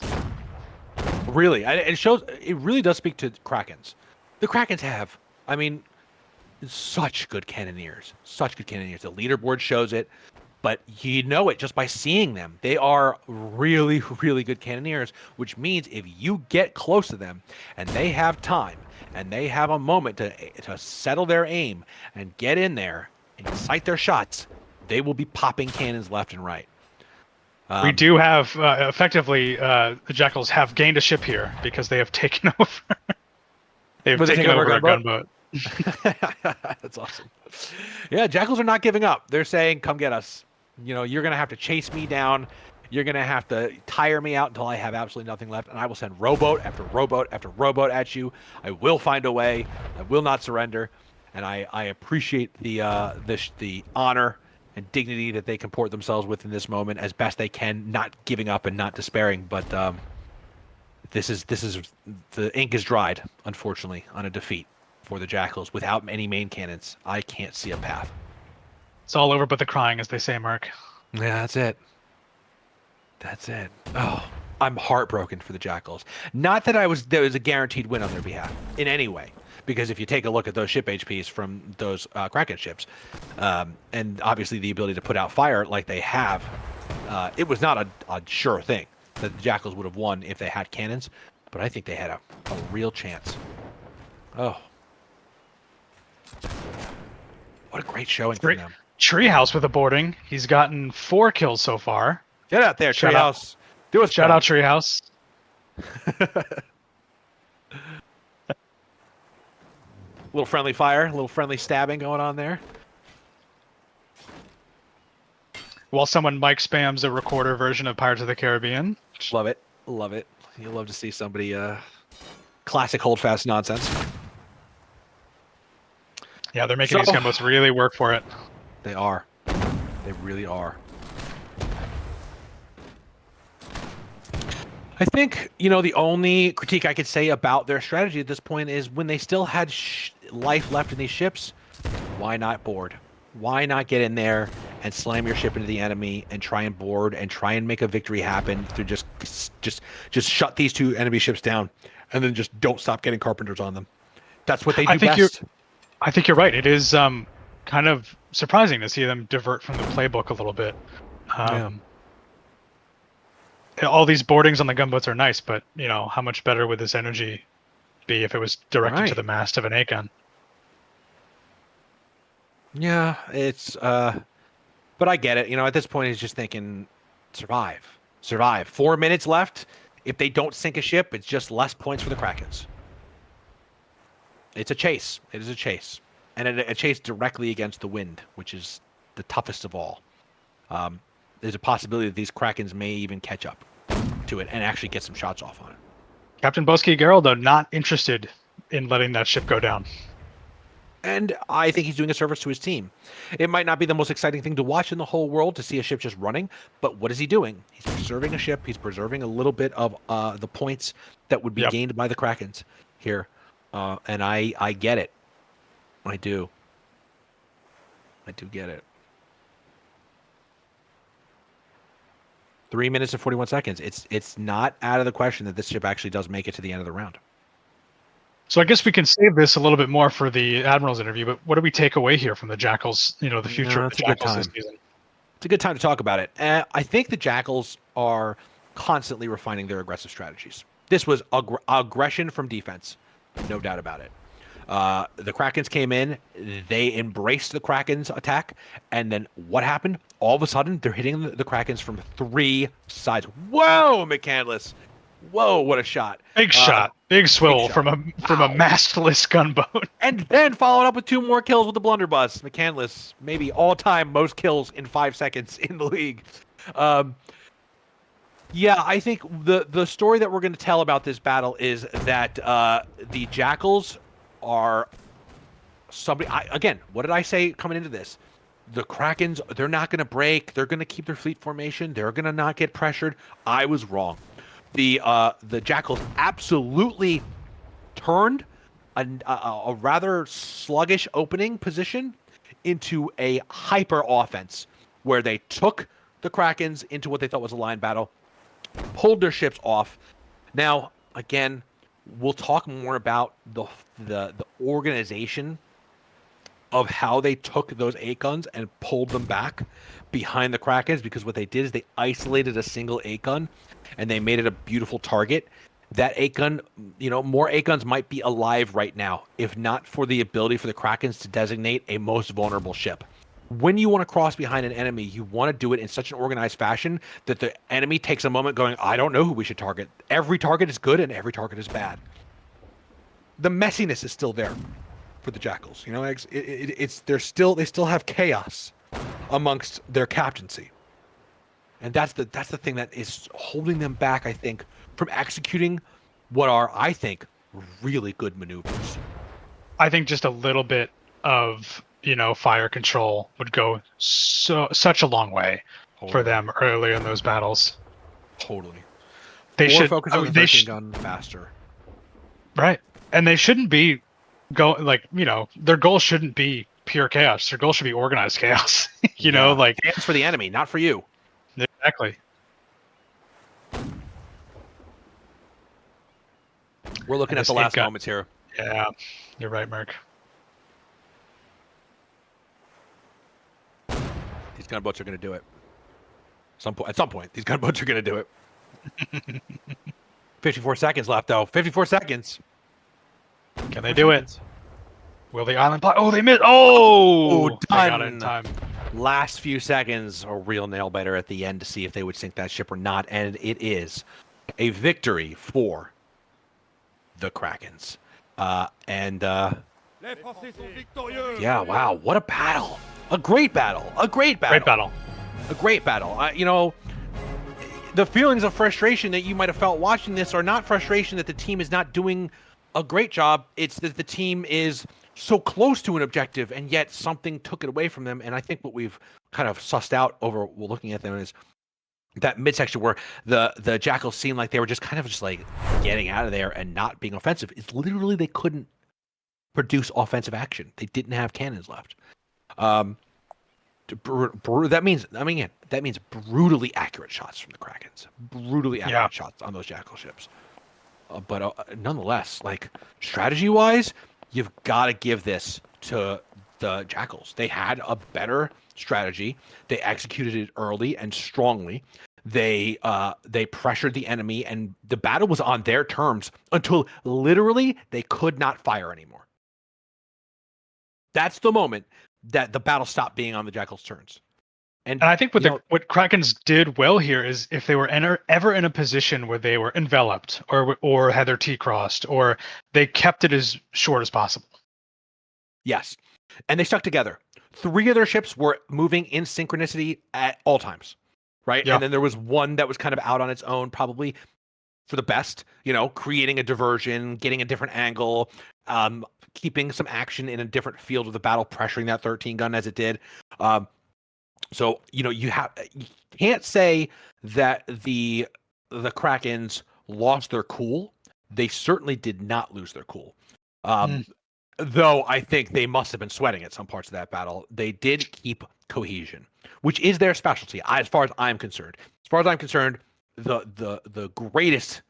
Really, it really does speak to Krakens. The Krakens have. I mean, such good cannoneers. Such good cannoneers. The leaderboard shows it, but you know it just by seeing them. They are really, really good cannoneers, which means if you get close to them and they have time and they have a moment to settle their aim and get in there and sight their shots, they will be popping cannons left and right. We do have, effectively, the Jackals have gained a ship here because they have taken over. They've Was they taken taking over over a a gunboat? gunboat. That's awesome. Yeah, Jackals are not giving up. They're saying, "Come get us. You know, you're gonna have to chase me down. You're gonna have to tire me out until I have absolutely nothing left, and I will send rowboat after rowboat after rowboat at you. I will find a way. I will not surrender." And I appreciate the honor and dignity that they comport themselves with in this moment as best they can, not giving up and not despairing. But this is the ink is dried, unfortunately, on a defeat for the Jackals without any main cannons. I can't see a path. It's all over but the crying, as they say, Mark. Yeah, that's it. That's it. Oh, I'm heartbroken for the Jackals. Not that there was a guaranteed win on their behalf in any way, because if you take a look at those ship HPs from those Kraken ships, and obviously the ability to put out fire like they have, it was not a sure thing that the Jackals would have won if they had cannons, but I think they had a real chance. Oh, what a great showing from them. Treehouse with a boarding. He's gotten 4 kills so far. Get out there, Treehouse. Do us Shout out, Treehouse. Little friendly fire, a little friendly stabbing going on there. While someone mic spams a recorder version of Pirates of the Caribbean. Love it. Love it. You love to see somebody classic hold-fast nonsense. Yeah, they're making these gunboats really work for it. They are. They really are. I think, you know, the only critique I could say about their strategy at this point is when they still had life left in these ships, why not board? Why not get in there and slam your ship into the enemy and try and board and try and make a victory happen through just shut these 2 enemy ships down and then just don't stop getting carpenters on them. That's what they do best. I think you're right. It is kind of surprising to see them divert from the playbook a little bit. All these boardings on the gunboats are nice, but you know, how much better would this energy be if it was directed to the mast of an A-gun? Yeah, it's but I get it. You know, at this point he's just thinking survive. 4 minutes left. If they don't sink a ship, it's just less points for the Krakens. It's a chase. It is a chase. And a chase directly against the wind, which is the toughest of all. There's a possibility that these Krakens may even catch up to it and actually get some shots off on it. Captain Bosky Geraldo not interested in letting that ship go down. And I think he's doing a service to his team. It might not be the most exciting thing to watch in the whole world to see a ship just running, but what is he doing? He's preserving a ship. He's preserving a little bit of the points that would be gained by the Krakens here. And I get it. I do. I do get it. 3 minutes and 41 seconds. It's not out of the question that this ship actually does make it to the end of the round. So I guess we can save this a little bit more for the Admiral's interview, but what do we take away here from the Jackals, you know, the future of the Jackals this season? It's a good time to talk about it. I think the Jackals are constantly refining their aggressive strategies. This was aggression from defense, no doubt about it. The Krakens came in, they embraced the Kraken's attack, and then what happened? All of a sudden, they're hitting the Krakens from 3 sides. Whoa, McCandless! Whoa, what a shot! Big shot, big swivel from a mastless gunboat, and then followed up with 2 more kills with the blunderbuss. McCandless, maybe all-time most kills in 5 seconds in the league. Yeah, I think the story that we're going to tell about this battle is that the Jackals are somebody. Again, what did I say coming into this? The Krakens, they're not going to break. They're going to keep their fleet formation. They're going to not get pressured. I was wrong. The Jackals absolutely turned a rather sluggish opening position into a hyper offense where they took the Krakens into what they thought was a line battle, pulled their ships off. Now, again, we'll talk more about the organization of how they took those 8 guns and pulled them back behind the Krakens, because what they did is they isolated a single 8 gun and they made it a beautiful target. That 8 gun, more 8 guns might be alive right now, if not for the ability for the Krakens to designate a most vulnerable ship. When you want to cross behind an enemy, you want to do it in such an organized fashion that the enemy takes a moment going, I don't know who we should target. Every target is good and every target is bad. The messiness is still there for the Jackals. They still have chaos amongst their captaincy, and that's the thing that is holding them back, I think, from executing what are, I think, really good maneuvers. I think just a little bit of fire control would go such a long way for them earlier in those battles. Totally. They should focus on the 13 gun faster. Right, and they shouldn't be their goal shouldn't be pure chaos. Their goal should be organized chaos. Chaos for the enemy, not for you. Exactly. We're looking at the last moments here. Yeah, you're right, Merc. These gunboats are going to do it. At some point, these gunboats are going to do it. 54 seconds left, though. 54 seconds. Can they do it? Will the island block? Oh, they missed. Oh, done. They got it in time. Last few seconds, a real nail biter at the end to see if they would sink that ship or not, and it is a victory for the Krakens. Yeah, wow, what a battle! A great battle! A great battle! Great battle! A great battle! The feelings of frustration that you might have felt watching this are not frustration that the team is not doing a great job. It's that the team is so close to an objective, and yet something took it away from them. And I think what we've kind of sussed out over looking at them is that midsection where the Jackals seemed like they were just getting out of there and not being offensive. It's literally they couldn't produce offensive action. They didn't have cannons left. That means brutally accurate shots from the Krakens. Brutally accurate shots on those Jackal ships. But nonetheless, strategy-wise, you've got to give this to the Jackals. They had a better strategy. They executed it early and strongly. They pressured the enemy, and the battle was on their terms until literally they could not fire anymore. That's the moment that the battle stopped being on the Jackals' turns. And I think what Krakens did well here is if they were ever in a position where they were enveloped or had their T crossed, or they kept it as short as possible. Yes. And they stuck together. 3 of their ships were moving in synchronicity at all times, right? Yeah. And then there was one that was kind of out on its own, probably for the best, creating a diversion, getting a different angle, keeping some action in a different field of the battle, pressuring that 13 gun as it did. So, you can't say that the Krakens lost their cool. They certainly did not lose their cool. Though I think they must have been sweating at some parts of that battle. They did keep cohesion, which is their specialty, as far as I'm concerned. As far as I'm concerned, the greatest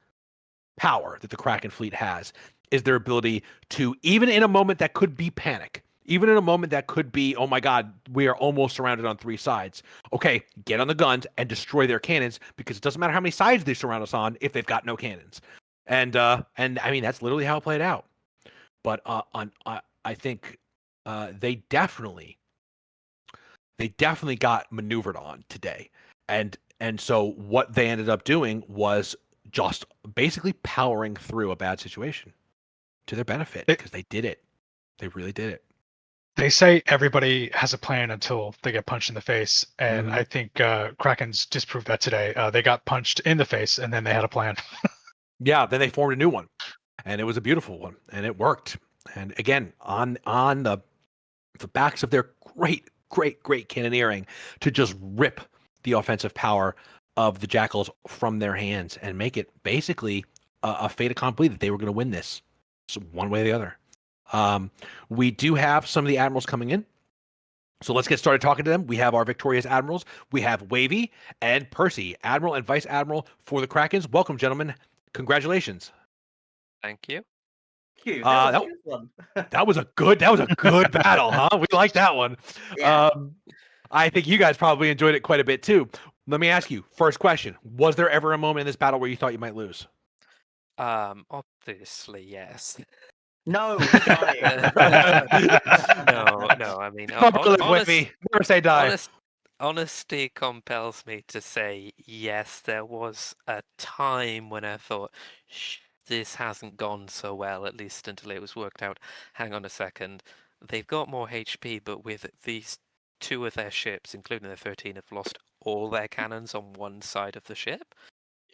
power that the Kraken fleet has is their ability to, even in a moment that could be panic, even in a moment that could be, oh my God, we are almost surrounded on 3 sides. Okay, get on the guns and destroy their cannons, because it doesn't matter how many sides they surround us on if they've got no cannons. And I mean, that's literally how it played out. But I think they definitely got maneuvered on today. And so what they ended up doing was just basically powering through a bad situation to their benefit, because they did it. They really did it. They say everybody has a plan until they get punched in the face, and I think Krakens disproved that today. They got punched in the face, and then they had a plan. Yeah, then they formed a new one, and it was a beautiful one, and it worked. And again, on the backs of their great cannoneering, to just rip the offensive power of the Jackals from their hands and make it basically a fait accompli that they were going to win this, so one way or the other. We do have some of the admirals coming in, so let's get started talking to them. We have our victorious admirals. We have Wavy and Percy, admiral and vice admiral for the Krakens. Welcome, gentlemen. Congratulations. Thank you. Cute. That was that- a good one. That was a good battle, huh? We like that one. Yeah. I think you guys probably enjoyed it quite a bit too. Let me ask you, first question: was there ever a moment in this battle where you thought you might lose? Obviously, yes. No, he's lying. No. I mean, Come on, live with me. Never say die. honesty compels me to say yes. There was a time when I thought, this hasn't gone so well. At least until it was worked out. Hang on a second. They've got more HP, but with these two of their ships, including the 13, have lost all their cannons on one side of the ship.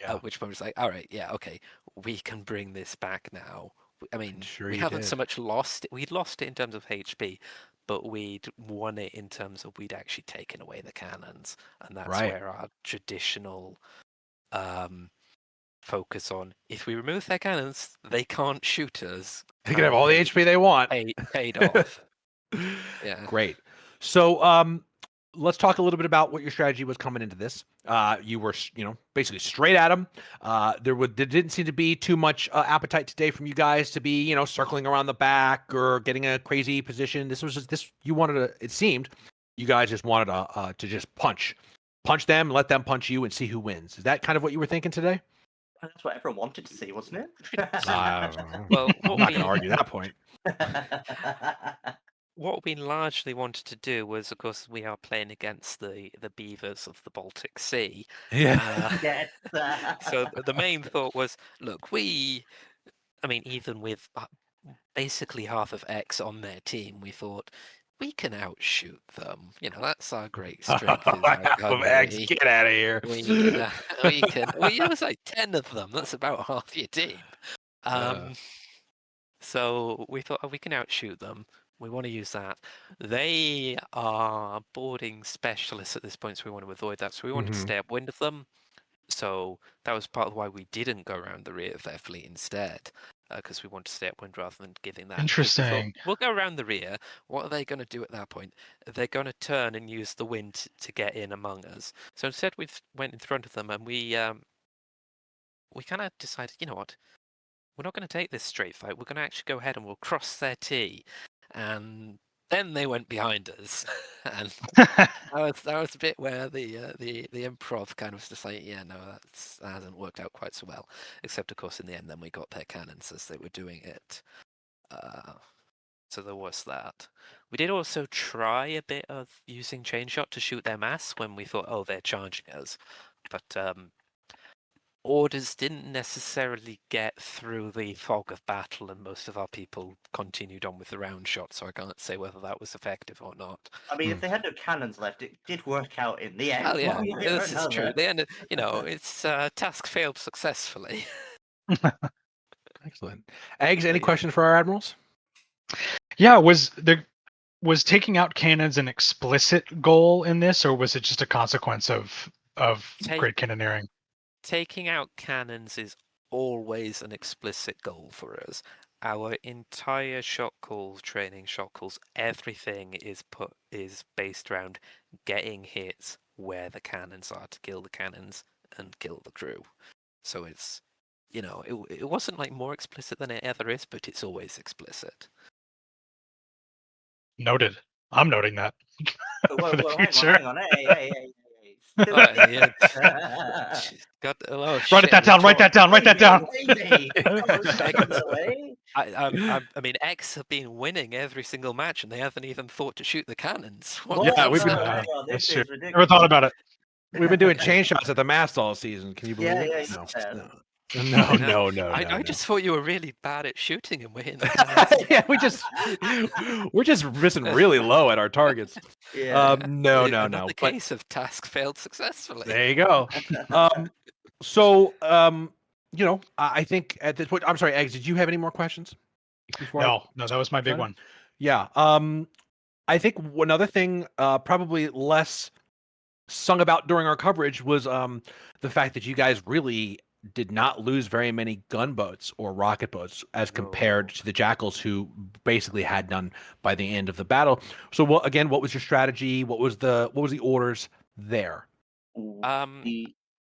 Yeah, At which point it's like, all right, yeah, okay, we can bring this back now. I mean, sure we you haven't so did. much lost. We'd lost it in terms of HP, but we'd won it in terms of we'd actually taken away the cannons, and that's Right. where our traditional focus on if we remove their cannons, they can't shoot us. They can have all the HP they want. Paid off. Yeah. Great. So, let's talk a little bit about what your strategy was coming into this. You were, basically straight at them. There didn't seem to be too much appetite today from you guys to be, circling around the back or getting a crazy position. This was just this. You wanted to. It seemed you guys just wanted to just punch them, let them punch you, and see who wins. Is that kind of what you were thinking today? That's what everyone wanted to see, wasn't it? Well, I'm not going to argue that point. What we largely wanted to do was, of course, we are playing against the beavers of the Baltic Sea. Yeah. Yes. So the main thought was, look, I mean, even with basically half of X on their team, we thought we can outshoot them. That's our great strength. Is our gunnery. Get out of here. We can. It was like 10 of them. That's about half your team. So we thought, we can outshoot them. We want to use that. They are boarding specialists at this point, so we want to avoid that. So we wanted to stay upwind of them. So that was part of why we didn't go around the rear of their fleet instead, because we wanted to stay upwind rather than giving that. Interesting. We'll go around the rear. What are they going to do at that point? They're going to turn and use the wind to get in among us. So instead, we went in front of them and we kind of decided, you know what? We're not going to take this straight fight. We're going to actually go ahead and we'll cross their T. And then they went behind us, and that was a bit where the improv kind of was just like, yeah, no, that hasn't worked out quite so well. Except, of course, in the end, then we got their cannons as they were doing it. So there was that. We did also try a bit of using chain shot to shoot their mass when we thought, oh, they're charging us, but orders didn't necessarily get through the fog of battle, and most of our people continued on with the round shot, so I can't say whether that was effective or not. I mean, if they had no cannons left, it did work out in the end. Oh yeah, this is true. They ended, it's task failed successfully. Excellent. Eggs, any questions for our admirals? Yeah, was taking out cannons an explicit goal in this, or was it just a consequence of great cannoneering? Taking out cannons is always an explicit goal for us. Our entire shot calls, training shot calls, everything is based around getting hits where the cannons are to kill the cannons and kill the crew. So it's, it wasn't like more explicit than it ever is, but it's always explicit. Noted. I'm noting that. Well, hang on. Hey. Write that down. Write that down. I mean, X have been winning every single match, and they haven't even thought to shoot the cannons. We've been. That's true. Never thought about it. We've been doing chain shots at the mast all season. Can you believe it? No. I just thought you were really bad at shooting and we're hitting the cannons. Yeah, we're just missing really low at our targets. Yeah. No. Another case of task failed successfully. There you go. So, I think at this point, I'm sorry, Eggs, did you have any more questions? No, that was my big one. Yeah. I think another thing, probably less sung about during our coverage was the fact that you guys really did not lose very many gunboats or rocket boats as compared to the Jackals, who basically had none by the end of the battle. So, what was your strategy? What was the orders there?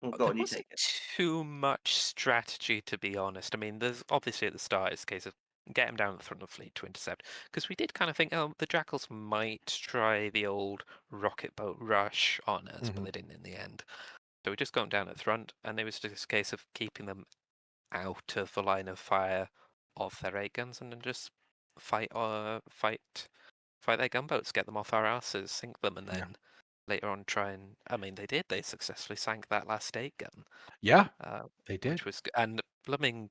Well, go There on, you wasn't take it. too much strategy, to be honest. I mean, there's obviously at the start, it's a case of get him down the front of the fleet to intercept. Because we did kind of think, oh, the Jackals might try the old rocket boat rush on us, but Mhm. they didn't in the end. So we just got them down at the front, and it was just a case of keeping them out of the line of fire of their 8 guns, and then just fight their gunboats, get them off our asses, sink them, and Yeah. then later on try and. I mean, they did. They successfully sank that last 8 gun. Yeah, Uh, they did. which was and blooming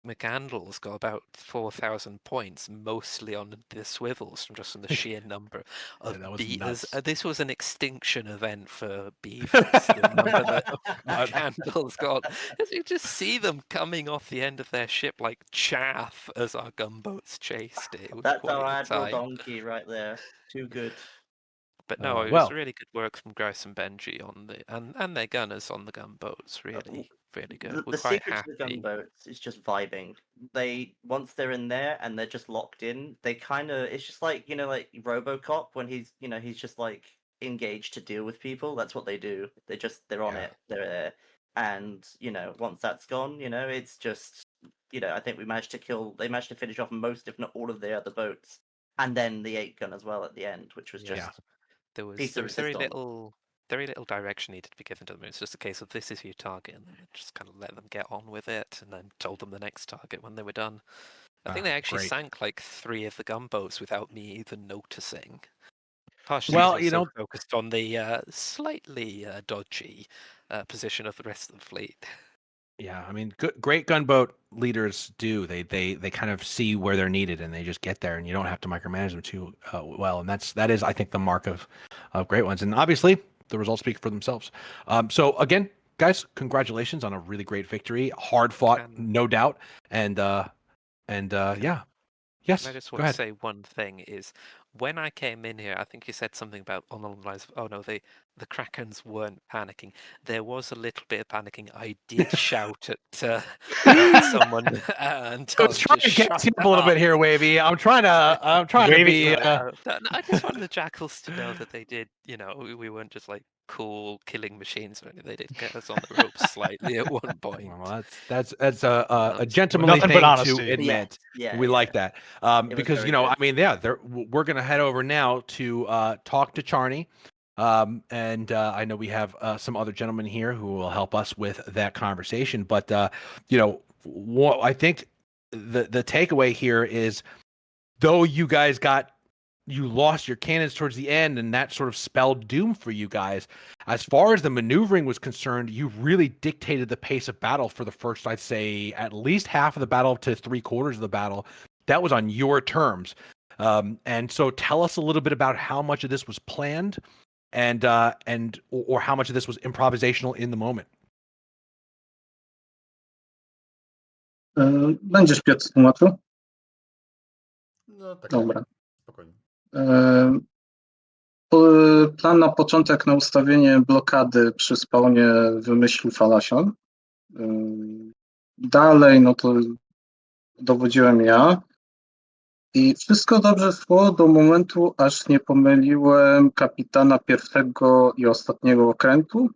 McCandles got about 4,000 points, mostly on the swivels, from just on the sheer number of that was beaters. nuts. This was an extinction event for beavers. The number that McCandles got, you just see them coming off the end of their ship like chaff as our gunboats chased it. It was That's quite our a Admiral sight. Donkey right there. Too good. But no, it was Well, really good work from Grice and Benji on the and their gunners on the gunboats. Really, really good. We're The quite secret to the happy. gunboats is just vibing. They once they're in there and they're just locked in, they kind of it's just like like RoboCop when he's just like engaged to deal with people. That's what they do. They're on Yeah. it. They're there, and once that's gone, it's just I think they managed to finish off most, if not all, of the other boats, and then the 8 gun as well at the end, which was Yeah. just There was piece of very little direction needed to be given to them. It's just a case of this is your target, and then just kind of let them get on with it, and then told them the next target when they were done. I think they actually Great. sank like 3 of the gunboats without me even noticing. Partially, Well, because I was so focused on the slightly dodgy position of the rest of the fleet. Yeah, I mean, great gunboat leaders do. They kind of see where they're needed, and they just get there, and you don't have to micromanage them too well. And that is, I think, the mark of great ones. And obviously, the results speak for themselves. So again, guys, congratulations on a really great victory. Hard fought, no doubt. And yeah, yes. I just Go want to ahead. say one thing is when I came in here, I think you said something about on the lines of, oh no, the Krakrns weren't panicking. There was a little bit of panicking. I did shout at someone and I tell was them trying to to get shut you up a little up. bit here, Wavy. I'm trying to Wavy- be. I just wanted the Jackals to know that they did, we weren't just like cool killing machines or anything. They did get us on the ropes slightly at one point. Well, that's a gentlemanly Nothing but thing to honesty. admit. Yeah, We like that It was because very good. I mean, yeah, we're gonna head over now to talk to Charney, and I know we have some other gentlemen here who will help us with that conversation. But what I think the takeaway here is, though you lost your cannons towards the end, and that sort of spelled doom for you guys. As far as the maneuvering was concerned, you really dictated the pace of battle for the first, I'd say, at least half of the battle to 3/4 of the battle. That was on your terms. And so tell us a little bit about how much of this was planned or how much of this was improvisational in the moment. Będziesz Piotr tłumaczył? No tak, Dobra. spokojnie. Plan na początek na ustawienie blokady przy spawnie wymyślił Falasion. Dalej, no to dowodziłem ja. I wszystko dobrze szło do momentu, aż nie pomyliłem kapitana pierwszego i ostatniego okrętu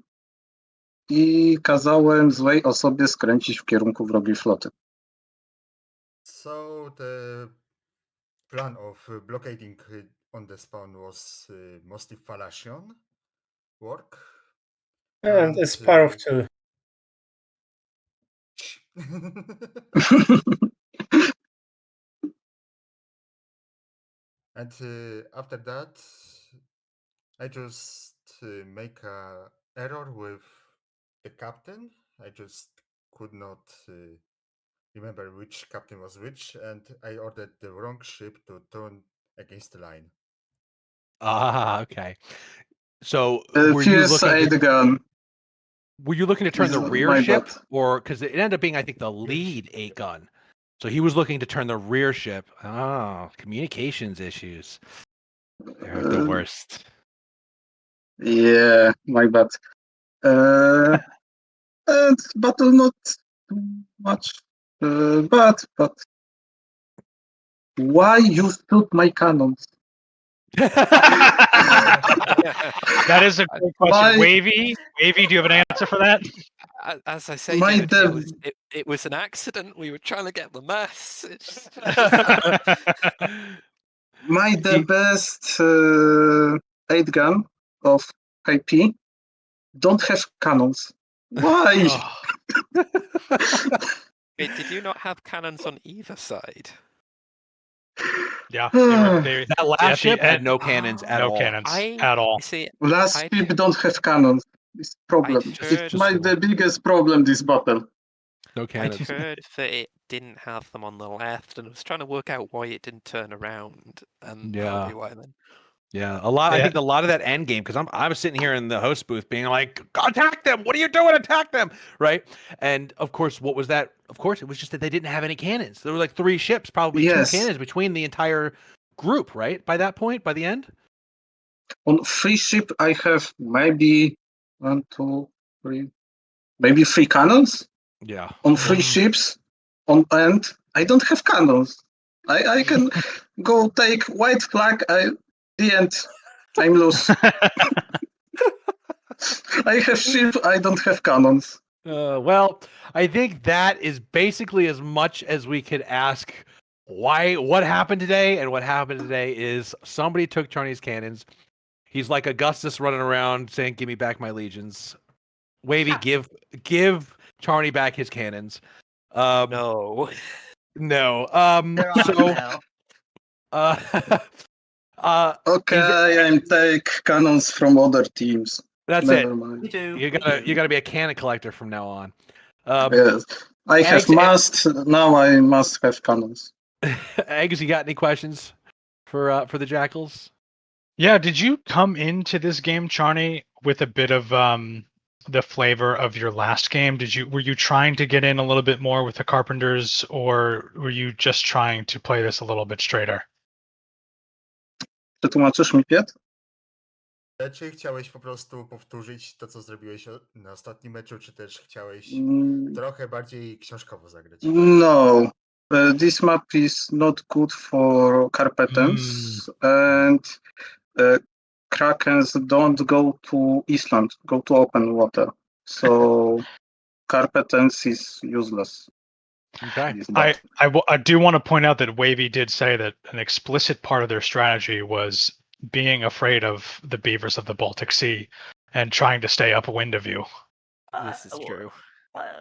i kazałem złej osobie skręcić w kierunku wrogiej floty. So the plan of blockading on the spawn was mostly Falation work. And a Sparrow too. And after that, I just make a error with the captain. I just could not remember which captain was which, and I ordered the wrong ship to turn against the line. Ah, okay. So Were you looking to turn the rear my ship, bad. or because it ended up being, I think, the lead 8 gun. So he was looking to turn the rear ship. Oh, communications issues. They're the worst. Yeah, my bad. And battle not too much, but why you shoot my cannons? That is a great question. Why- Wavy, do you have an answer for that? As I say, My dude, it was an accident. We were trying to get the mess. the best 8 gun of KP don't have cannons. Why? Oh, Wait, did you not have cannons on either side? yeah, they That last at the ship had end, no cannons at no all. cannons at all. See, Last I'd- ship don't have cannons. It's problem. I'd It's heard- the biggest problem this battle. No I'd cannons. heard that it didn't have them on the left, and I was trying to work out why it didn't turn around, and that'll Yeah. be why then. Yeah, a lot. I Yeah. think a lot of that end game because I'm sitting here in the host booth being like, attack them! What are you doing? Attack them! Right? And of course, what was that? Of course, it was just that they didn't have any cannons. There were like 3 ships, probably 2 Yes. cannons between the entire group. Right? By that point, by the end. On 3 ship, I have maybe 1, 2, 3, maybe 3 cannons. Yeah. On 3 Mhm. ships, on end, I don't have cannons. I can go take white flag. The end, I'm loose. I have ship. I don't have cannons. Well, I think that is basically as much as we could ask. What happened today? And what happened today is somebody took Charney's cannons. He's like Augustus running around saying, "Give me back my legions." Wavy, give Charney back his cannons. No. No. There are So, now. Okay, I'm take cannons from other teams. that's Never it. mind. We do. You we gotta do. be a cannon collector from now on. Yes, I have Eggs, must. Now I must have cannons. Eggs, you got any questions for the Jackals? Yeah, did you come into this game, Charney, with a bit of the flavor of your last game? Were you trying to get in a little bit more with the Carpenters, or were you just trying to play this a little bit straighter? Przetłumaczysz mi, Piet? Czy chciałeś po prostu powtórzyć to, co zrobiłeś na ostatnim meczu, czy też chciałeś trochę bardziej książkowo zagrać? No. This map is not good for Carpatans, and Krakens don't go to Island, go to open water. So Carpatans is useless. Okay. This battle. I do want to point out that Wavy did say that an explicit part of their strategy was being afraid of the beavers of the Baltic Sea and trying to stay upwind of you. This is true.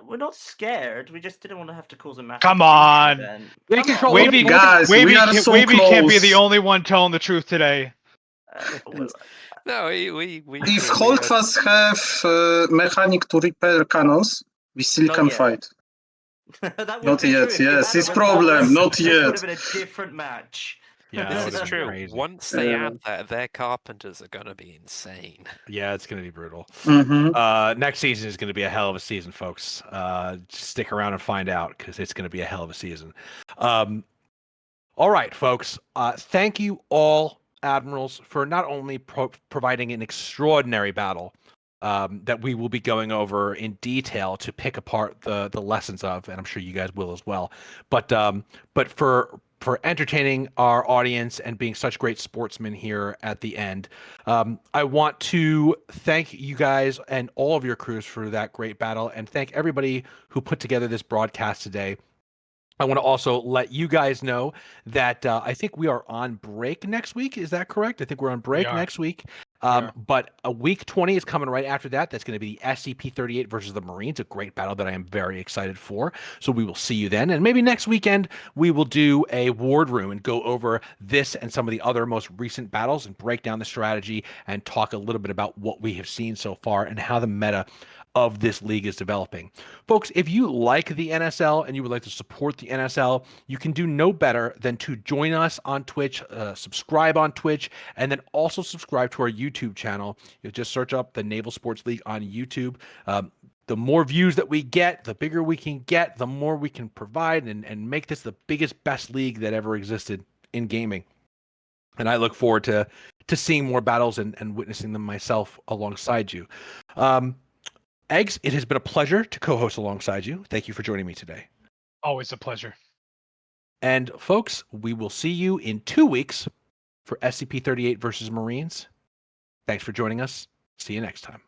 We're not scared. We just didn't want to have to cause a massive. Come stinker on. event. They Come control- on. Wavy, Guys, we are so Wavy can't be close. the only one telling the truth today. No, we If truly Holdfast have mechanic to repair cannons, we still Not can yet. fight. That would Not be yet, true if you yes, had a it's revolver. problem, not This would yet. have been a different match. Yeah, that This would've is been true. crazy. Once they Yeah. add that, their carpenters are gonna be insane. Yeah, it's gonna be brutal. Mhm. Next season is gonna be a hell of a season, folks. Stick around and find out because it's gonna be a hell of a season. All right, folks. Thank you all, admirals, for not only providing an extraordinary battle that we will be going over in detail to pick apart the lessons of, and I'm sure you guys will as well. But for entertaining our audience and being such great sportsmen here at the end. I want to thank you guys and all of your crews for that great battle, and thank everybody who put together this broadcast today. I want to also let you guys know that I think we are on break next week. Is that correct? I think we're on break are. next week. are. But a week 20 is coming right after that. That's going to be the SCP-38 versus the Marines, a great battle that I am very excited for. So we will see you then. And maybe next weekend we will do a ward room and go over this and some of the other most recent battles and break down the strategy and talk a little bit about what we have seen so far and how the meta of this league is developing. Folks, if you like the NSL and you would like to support the NSL, you can do no better than to join us on Twitch, subscribe on Twitch, and then also subscribe to our YouTube channel. You'll just search up the Naval Sports League on YouTube. The more views that we get, the bigger we can get, the more we can provide and make this the biggest, best league that ever existed in gaming. And I look forward to seeing more battles and witnessing them myself alongside you. Eggs, it has been a pleasure to co-host alongside you. Thank you for joining me today. Always a pleasure. And folks, we will see you in 2 weeks for SCP-38 versus Marines. Thanks for joining us. See you next time.